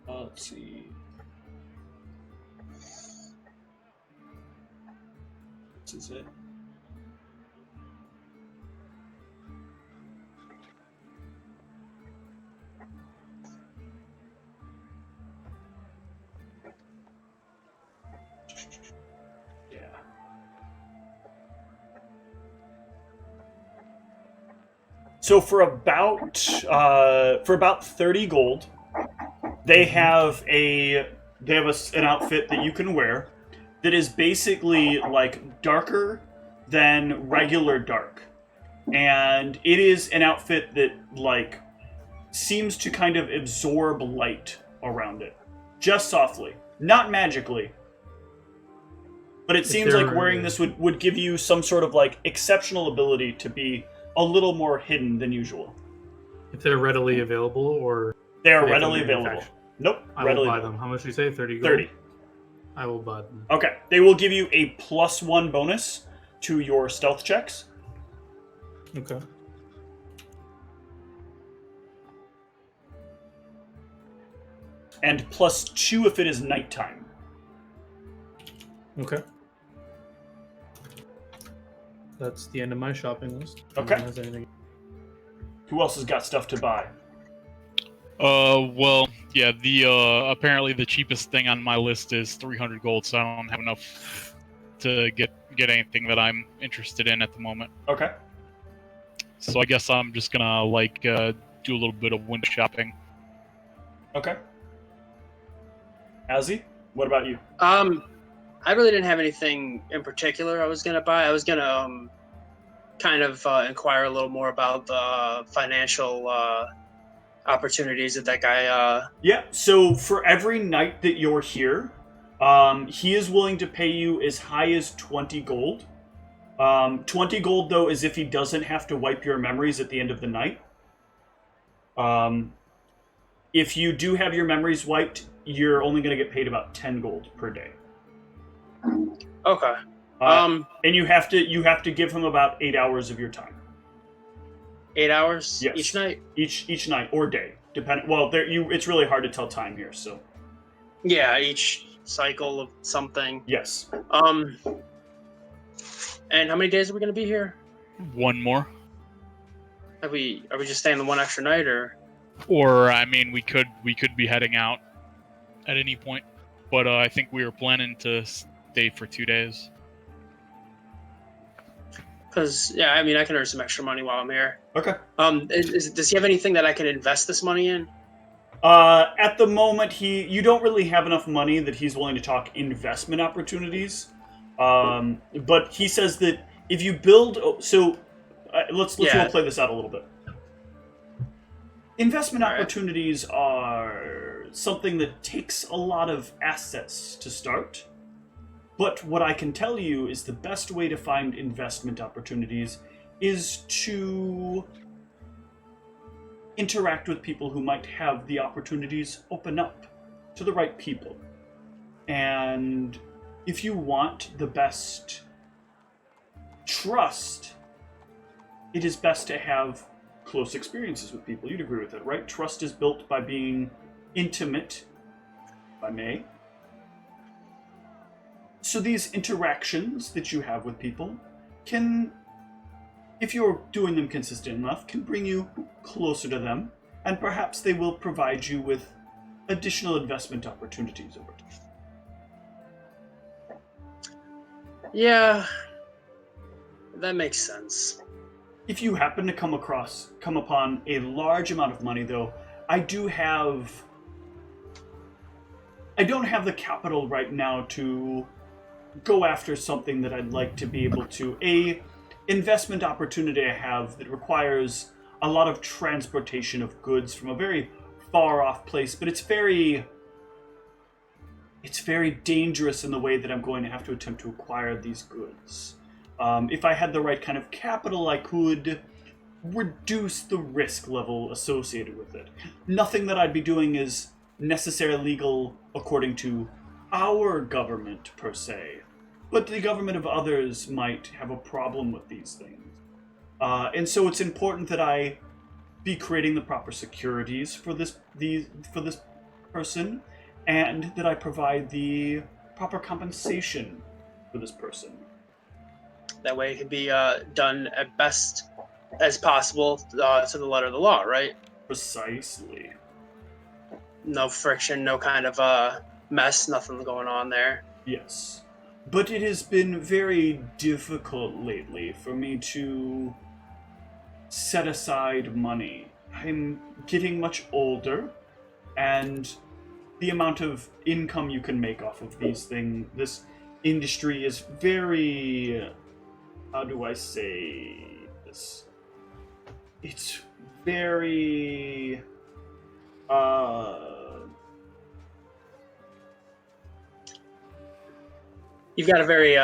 Let's see. This is it. So for about 30 gold, they have an outfit that you can wear that is basically like darker than regular dark, and it is an outfit that like seems to kind of absorb light around it, just softly, not magically. But it seems like wearing this would give you some sort of like exceptional ability to be a little more hidden than usual. If they're readily available, or they are readily available. Nope. I will buy them. How much do you say? 30 gold? 30. I will buy them. Okay. They will give you a +1 bonus to your stealth checks. Okay. and +2 if it is nighttime. Okay. That's the end of my shopping list. Okay. Anyone has anything? Who else has got stuff to buy? Well, yeah, the apparently the cheapest thing on my list is 300 gold, so I don't have enough to get anything that I'm interested in at the moment. Okay. So I guess I'm just gonna do a little bit of window shopping. Okay. Azzy, what about you? I really didn't have anything in particular I was gonna buy. I was gonna kind of inquire a little more about the financial opportunities that guy. Yeah, so for every night that you're here, he is willing to pay you as high as 20 gold. 20 gold, though, is if he doesn't have to wipe your memories at the end of the night. If you do have your memories wiped, you're only going to get paid about 10 gold per day. Okay. And you have to give him about 8 hours of your time. 8 hours Yes. each night. Each night or day, depending. Well, it's really hard to tell time here, so. Yeah, each cycle of something. Yes. And how many days are we gonna be here? One more, Are we just staying the one extra night, or? or I mean, we could be heading out at any point, but I think we were planning to stay for 2 days. Because yeah, I mean, I can earn some extra money while I'm here. Okay. Does he have anything that I can invest this money in? At the moment, you don't really have enough money that he's willing to talk investment opportunities. But he says that if you build, let's play this out a little bit. Investment opportunities are something that takes a lot of assets to start. But what I can tell you is the best way to find investment opportunities is to interact with people who might have the opportunities open up to the right people. And if you want the best trust, it is best to have close experiences with people. You'd agree with it, right? Trust is built by being intimate, if I may. So these interactions that you have with people can, if you're doing them consistent enough, can bring you closer to them, and perhaps they will provide you with additional investment opportunities over time. Yeah, that makes sense. If you happen to come upon a large amount of money, though, I don't have the capital right now to go after something that I'd like to be able to. A investment opportunity I have that requires a lot of transportation of goods from a very far off place, but it's very dangerous in the way that I'm going to have to attempt to acquire these goods. If I had the right kind of capital, I could reduce the risk level associated with it. Nothing that I'd be doing is necessarily legal according to our government, per se. But the government of others might have a problem with these things. And so it's important that I be creating the proper securities for this person, and that I provide the proper compensation for this person. That way it can be done at best as possible to the letter of the law, right? Precisely. No friction, no kind of mess, nothing going on there. Yes. But it has been very difficult lately for me to set aside money. I'm getting much older, and the amount of income you can make off of these things, this industry is very... How do I say this? It's very... You've got a very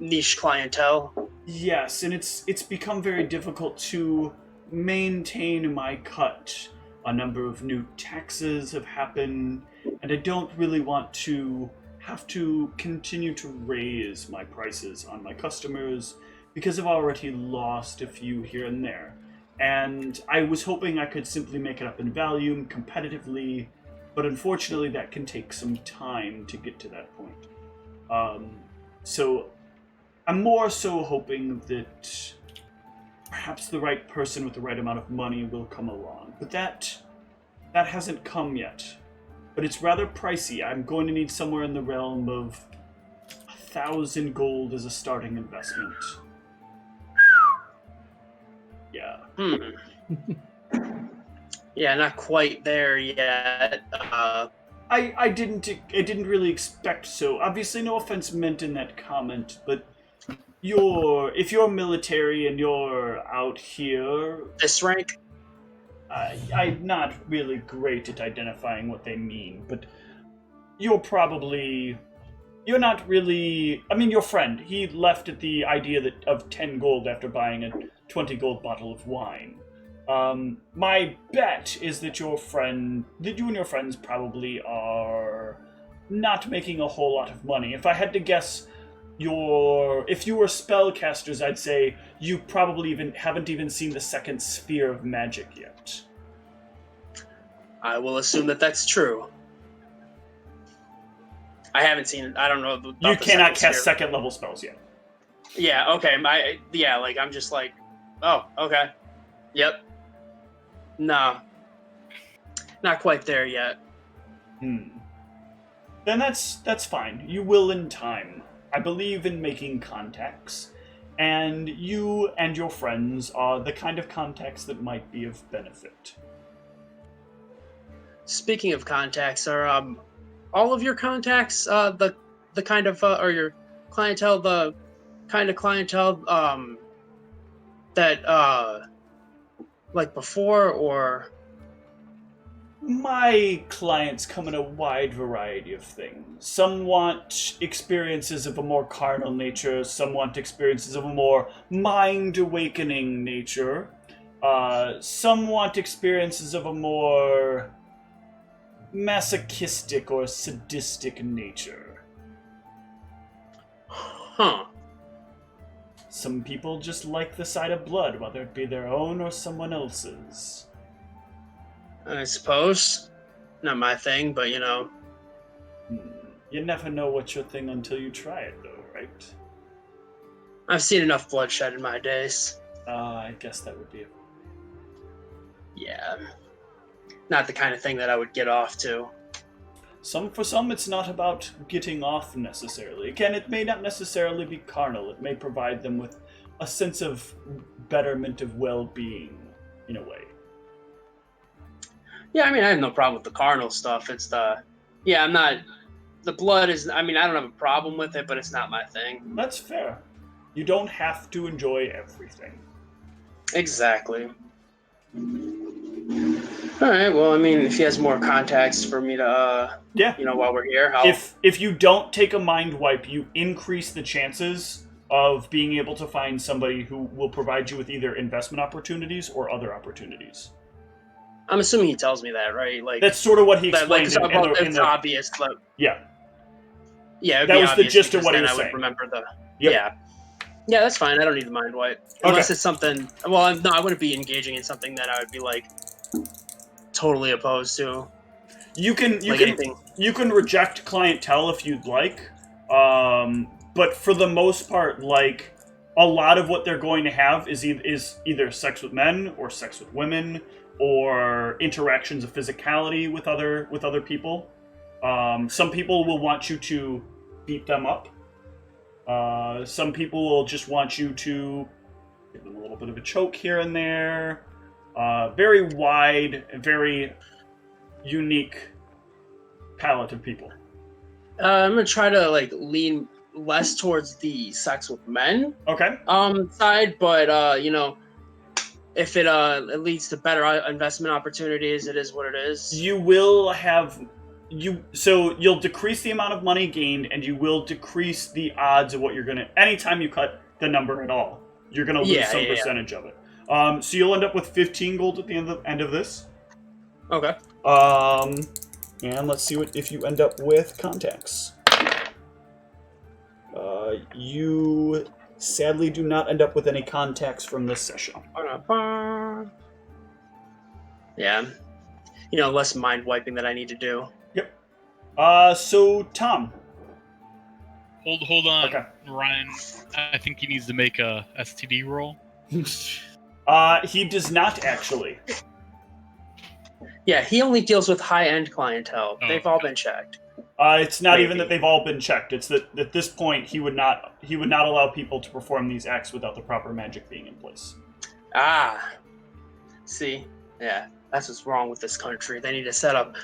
niche clientele. Yes, and it's become very difficult to maintain my cut. A number of new taxes have happened, and I don't really want to have to continue to raise my prices on my customers because I've already lost a few here and there. And I was hoping I could simply make it up in value competitively But unfortunately, that can take some time to get to that point. So I'm more so hoping that perhaps the right person with the right amount of money will come along. But that hasn't come yet. But it's rather pricey. I'm going to need somewhere in the realm of 1,000 gold as a starting investment. Yeah. Yeah, not quite there yet. I didn't really expect so. Obviously, no offense meant in that comment, but if you're military and you're out here, This rank? I'm not really great at identifying what they mean, but you're not really. I mean, your friend, he left at the idea of 10 gold after buying a 20 gold bottle of wine. My bet is that you and your friends probably are not making a whole lot of money. If I had to guess, if you were spellcasters, I'd say you probably haven't even seen the second sphere of magic yet. I will assume that that's true. I haven't seen it. I don't know. About You the cannot second cast sphere. second level spells yet. Yeah. Okay. I'm just like, oh, okay, yep. No, not quite there yet. Then that's fine. You will in time. I believe in making contacts, and you and your friends are the kind of contacts that might be of benefit. Speaking of contacts, are all of your contacts the kind of or your clientele the kind of clientele that like before, or? My clients come in a wide variety of things. Some want experiences of a more carnal nature, some want experiences of a more mind-awakening nature. Some want experiences of a more masochistic or sadistic nature. Huh. Some people just like the sight of blood, whether it be their own or someone else's. I suppose. Not my thing, but you know. You never know what's your thing until you try it, though, right? I've seen enough bloodshed in my days. I guess that would be it. Yeah. Not the kind of thing that I would get off to. For some, it's not about getting off necessarily. Again, it may not necessarily be carnal. It may provide them with a sense of betterment of well-being, in a way. Yeah, I mean, I have no problem with the carnal stuff. It's the blood is, I mean, I don't have a problem with it, but it's not my thing. That's fair. You don't have to enjoy everything. Exactly. All right, well, I mean, if he has more contacts for me to, while we're here, If you don't take a mind wipe, you increase the chances of being able to find somebody who will provide you with either investment opportunities or other opportunities. I'm assuming he tells me that, right? Like that's sort of what he explained. It's obvious, but yeah, that was the gist of what he was saying. I would remember the Yep. yeah, that's fine. I don't need the mind wipe unless it's something. Well, no, I wouldn't be engaging in something that I would be like totally opposed to. You can reject clientele if you'd like, but for the most part, like a lot of what they're going to have is either sex with men or sex with women, or interactions of physicality with other people. Some people will want you to beat them up. Some people will just want you to give them a little bit of a choke here and there. Very wide, very unique palette of people. I'm gonna try to like lean less towards the sex with men side, but if it leads to better investment opportunities, it is what it is. You will have you'll decrease the amount of money gained, and you will decrease the odds of what you're gonna. Anytime you cut the number at all, you're gonna lose some percentage of it. So you'll end up with 15 gold at the end of this. Okay. And let's see if you end up with contacts. You sadly do not end up with any contacts from this session. Yeah. less mind wiping that I need to do. Yep. So Tom. Hold on, Okay. Ryan. I think he needs to make a STD roll. He does not actually. Yeah, he only deals with high-end clientele. Oh, They've all been checked. It's not even Maybe. that they've all been checked. It's that at this point he would not allow people to perform these acts without the proper magic being in place. Ah, see, yeah, that's what's wrong with this country. They need to set up.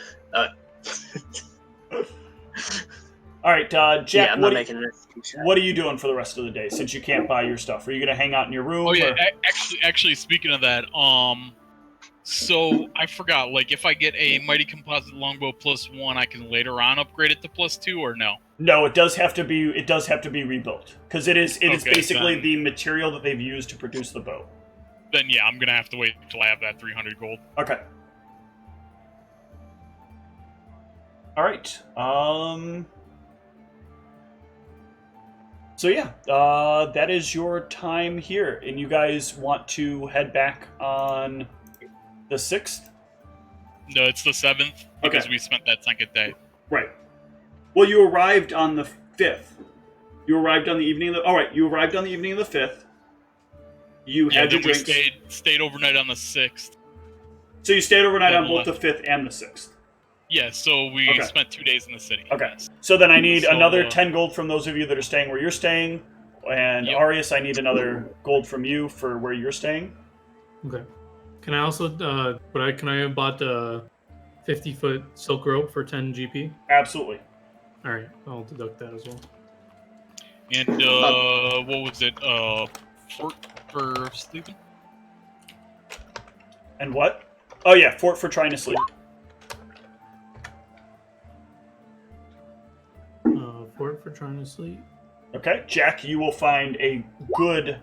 All right, Jack. Yeah, I'm not making this. What are you doing for the rest of the day since you can't buy your stuff? Are you gonna hang out in your room? Oh yeah, or- actually, speaking of that, so I forgot. Like, if I get a mighty composite longbow +1, I can later on upgrade it to +2, or no? No, it does have to be. It does have to be rebuilt because it is Okay, basically then. the material that they've used to produce the bow. Then yeah, I'm gonna have to wait until I have that 300 gold. Okay. All right. So yeah, that is your time here, and you guys want to head back on the 6th? No, it's the 7th because Okay. we spent that second day. Right. Well, you arrived on the 5th. You arrived on the evening of the... All right, you arrived on the evening of the 5th. You Yeah, had your then we drinks. stayed overnight on the 6th. So you stayed overnight Then on both the left. 5th and the 6th. Yeah, so we Okay. spent 2 days in the city. Okay. Yes. So then I need So, another 10 gold from those of you that are staying where you're staying. And Yep. Arius, I need another gold from you for where you're staying. Okay. Can I also can I have bought a 50-foot silk rope for 10 GP? Absolutely. All right, I'll deduct that as well. And what was it? Fort for sleeping? And what? Oh yeah, fort for trying to sleep. Fort for trying to sleep. Okay, Jack, you will find a good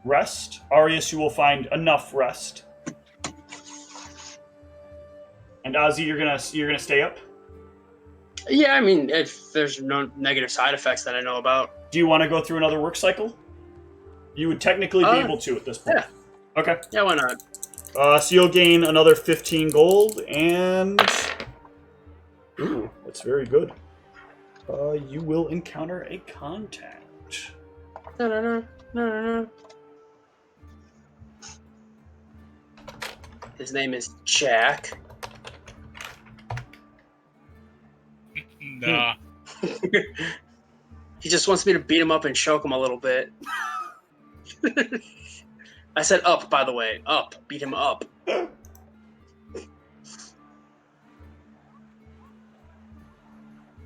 rest. Arius, you will find enough rest. And Ozzy, you're gonna stay up. Yeah, I mean, if there's no negative side effects that I know about. Do you want to go through another work cycle? You would technically be able to at this point. Yeah. Okay. Yeah, why not? So you'll gain another 15 gold, and ooh, that's very good. You will encounter a contact. No. His name is Jack. Nah. He just wants me to beat him up and choke him a little bit. I said up, by the way. Up. Beat him up.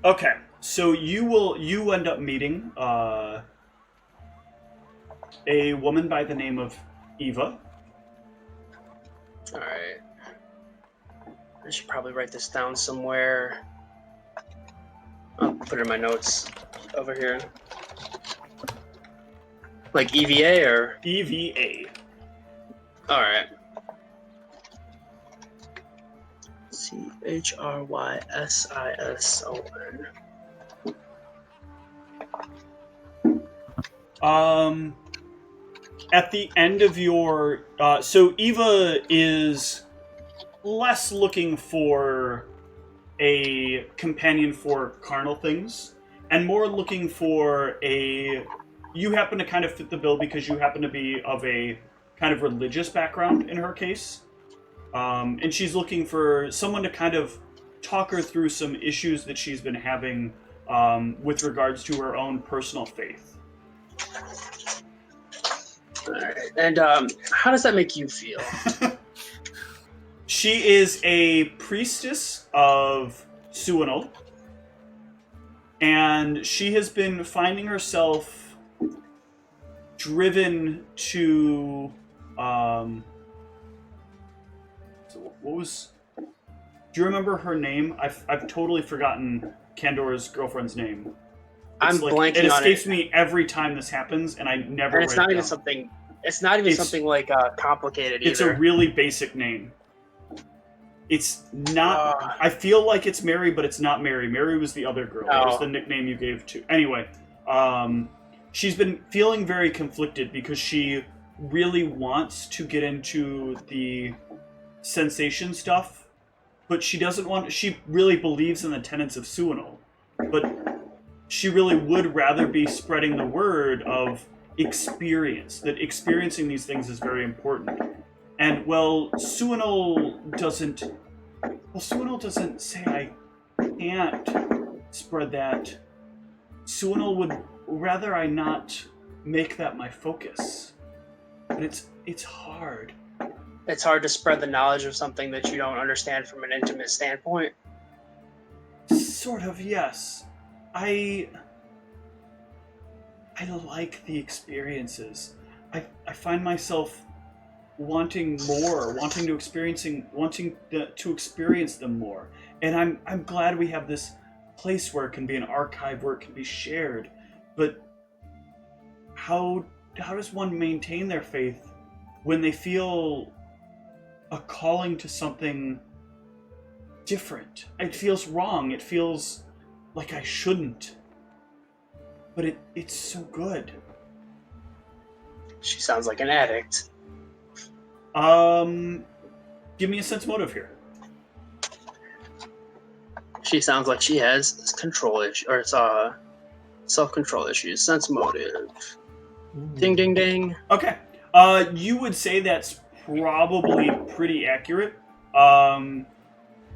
Okay, so you end up meeting a woman by the name of Eva. Alright. I should probably write this down somewhere. I'll put it in my notes over here. Like EVA or? EVA. Alright. CHRYSISON. At the end of your so Eva is less looking for a companion for carnal things and more looking for you happen to kind of fit the bill because you happen to be of a kind of religious background in her case, and she's looking for someone to kind of talk her through some issues that she's been having with regards to her own personal faith. Alright. And how does that make you feel? She is a priestess of Suinal, and she has been finding herself driven to so what was do you remember her name? I've totally forgotten Kandor's girlfriend's name. I'm blanking it on escapes it. me every time this happens, and I never And it's write not it even down. something. It's not even something like complicated either. It's a really basic name. It's not. I feel like it's Mary, but it's not Mary. Mary was the other girl. That was the nickname you gave to. Anyway, she's been feeling very conflicted because she really wants to get into the sensation stuff, but she doesn't want. She really believes in the tenets of Suinol, but she really would rather be spreading the word of experience. That experiencing these things is very important. And Suinol doesn't. Well, Suinol doesn't say I can't spread that. Suinol would rather I not make that my focus. But it's hard. It's hard to spread the knowledge of something that you don't understand from an intimate standpoint. Sort of, yes. I like the experiences. I find myself wanting more, wanting to experience them more. And I'm glad we have this place where it can be an archive, where it can be shared. But how does one maintain their faith when they feel a calling to something different? It feels wrong. It feels like I shouldn't. But it's so good. She sounds like an addict. Give me a sense motive here. She sounds like she has control issue, or it's self-control issues. Sense motive. Ding, ding, ding. Okay. You would say that's probably pretty accurate.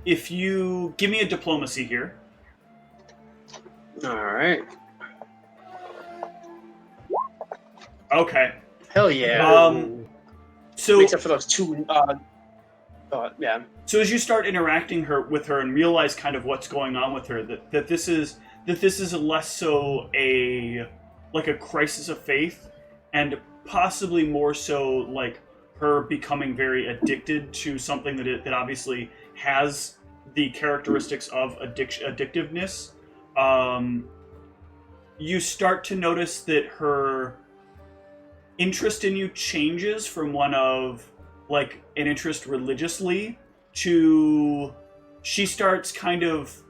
If you give me a diplomacy here. All right. Okay. Hell yeah. So except for those two. Yeah. So as you start interacting with her and realize kind of what's going on with her, that this is less so a crisis of faith, and possibly more so like her becoming very addicted to something that obviously has the characteristics of addictiveness. You start to notice that her interest in you changes from one of like an interest religiously to she starts kind of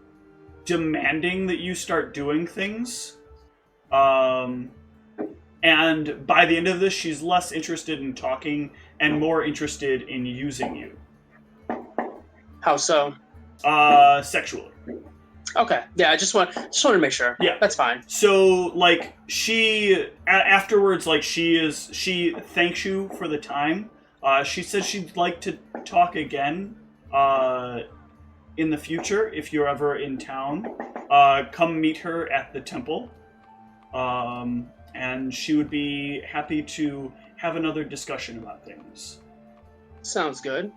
demanding that you start doing things. And by the end of this, she's less interested in talking and more interested in using you. How so? Sexually. Okay. Yeah, I just want to make sure. Yeah. That's fine. So, like, she afterwards, like, she thanks you for the time. She says she'd like to talk again in the future if you're ever in town. Come meet her at the temple. And she would be happy to have another discussion about things. Sounds good.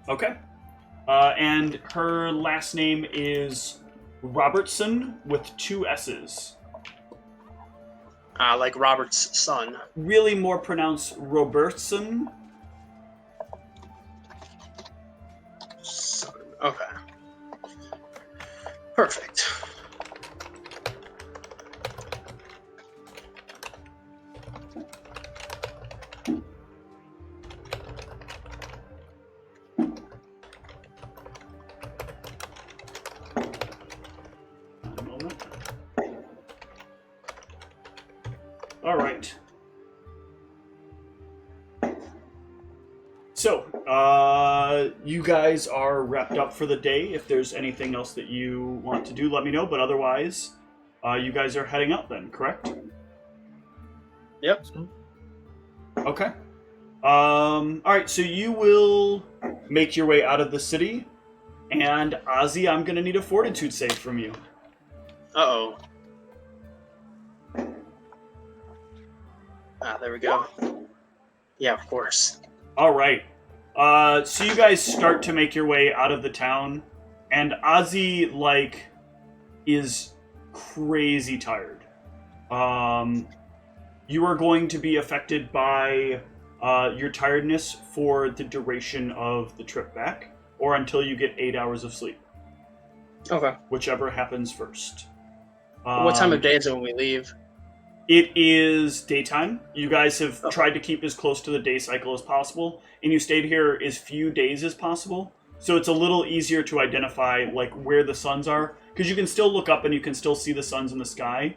Okay. And her last name is Robertson with 2 S's. Like Robert's son. Really more pronounced Robertson. Son. Okay. Perfect. All right. So, you guys are wrapped up for the day. If there's anything else that you want to do, let me know. But otherwise, you guys are heading up then, correct? Yep. Okay. All right, so you will make your way out of the city. And, Ozzy, I'm going to need a fortitude save from you. Uh-oh. There we go. Yeah, of course. All right. So you guys start to make your way out of the town, and Ozzy, like, is crazy tired. You are going to be affected by your tiredness for the duration of the trip back, or until you get 8 hours of sleep. Okay. Whichever happens first. What time of day is it when we leave? It is daytime. You guys have tried to keep as close to the day cycle as possible, and you stayed here as few days as possible. So it's a little easier to identify like where the suns are, because you can still look up and you can still see the suns in the sky.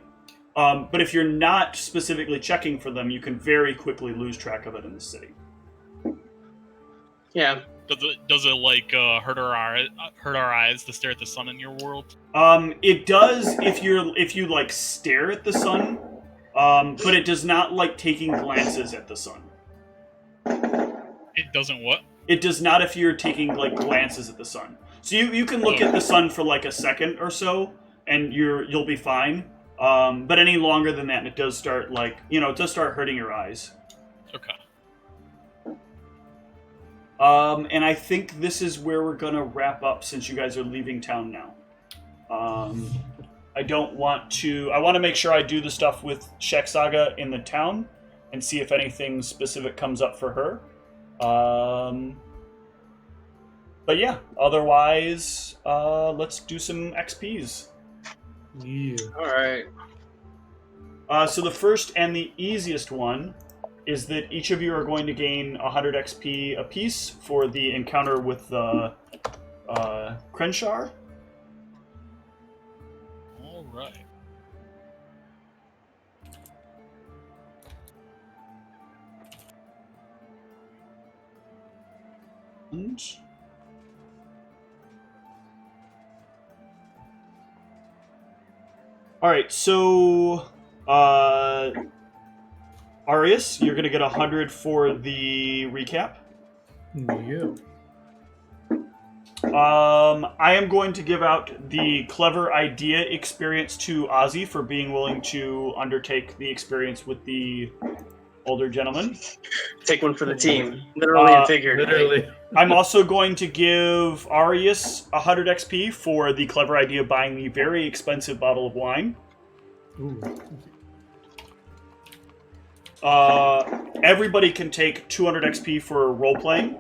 But if you're not specifically checking for them, you can very quickly lose track of it in the city. Yeah. Does it like hurt our eyes to stare at the sun in your world? It does if you like stare at the sun, but it does not like taking glances at the sun. It doesn't what? It does not if you're taking like glances at the sun. So you can look at the sun for like a second or so, and you'll be fine. But any longer than that, it does start it does start hurting your eyes. Okay. And I think this is where we're gonna wrap up since you guys are leaving town now. I want to make sure I do the stuff with Shek Saga in the town and see if anything specific comes up for her. But yeah, otherwise, let's do some XPs. Yeah. All right. So the first and the easiest one is that each of you are going to gain 100 XP apiece for the encounter with the Krenshar. All right. And all right, so Arius, you're gonna get 100 for the recap. Yeah. I am going to give out the clever idea experience to Ozzy for being willing to undertake the experience with the older gentleman. Take one for the team, literally and figuratively. Literally. I'm also going to give Arius 100 XP for the clever idea of buying the very expensive bottle of wine. Ooh. Everybody can take 200 XP for role-playing.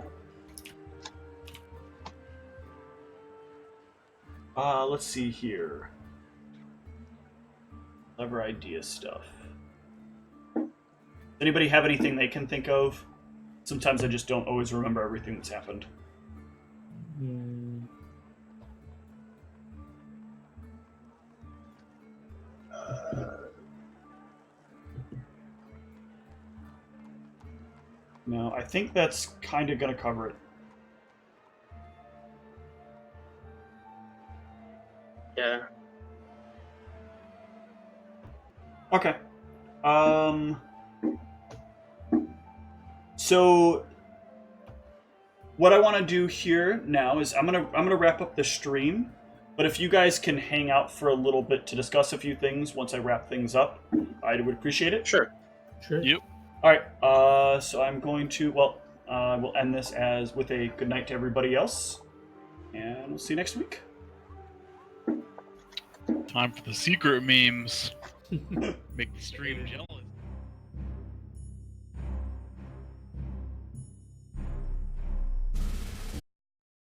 Let's see here. Clever idea stuff. Anybody have anything they can think of? Sometimes I just don't always remember everything that's happened. No, I think that's kind of going to cover it. Yeah. Okay. So what I want to do here now is I'm gonna wrap up the stream, but if you guys can hang out for a little bit to discuss a few things once I wrap things up, I would appreciate it. Sure. Sure. Yep. All right. So I'm going to we'll end this with a good night to everybody else, and we'll see you next week. Time for the secret memes. Make the stream jealous.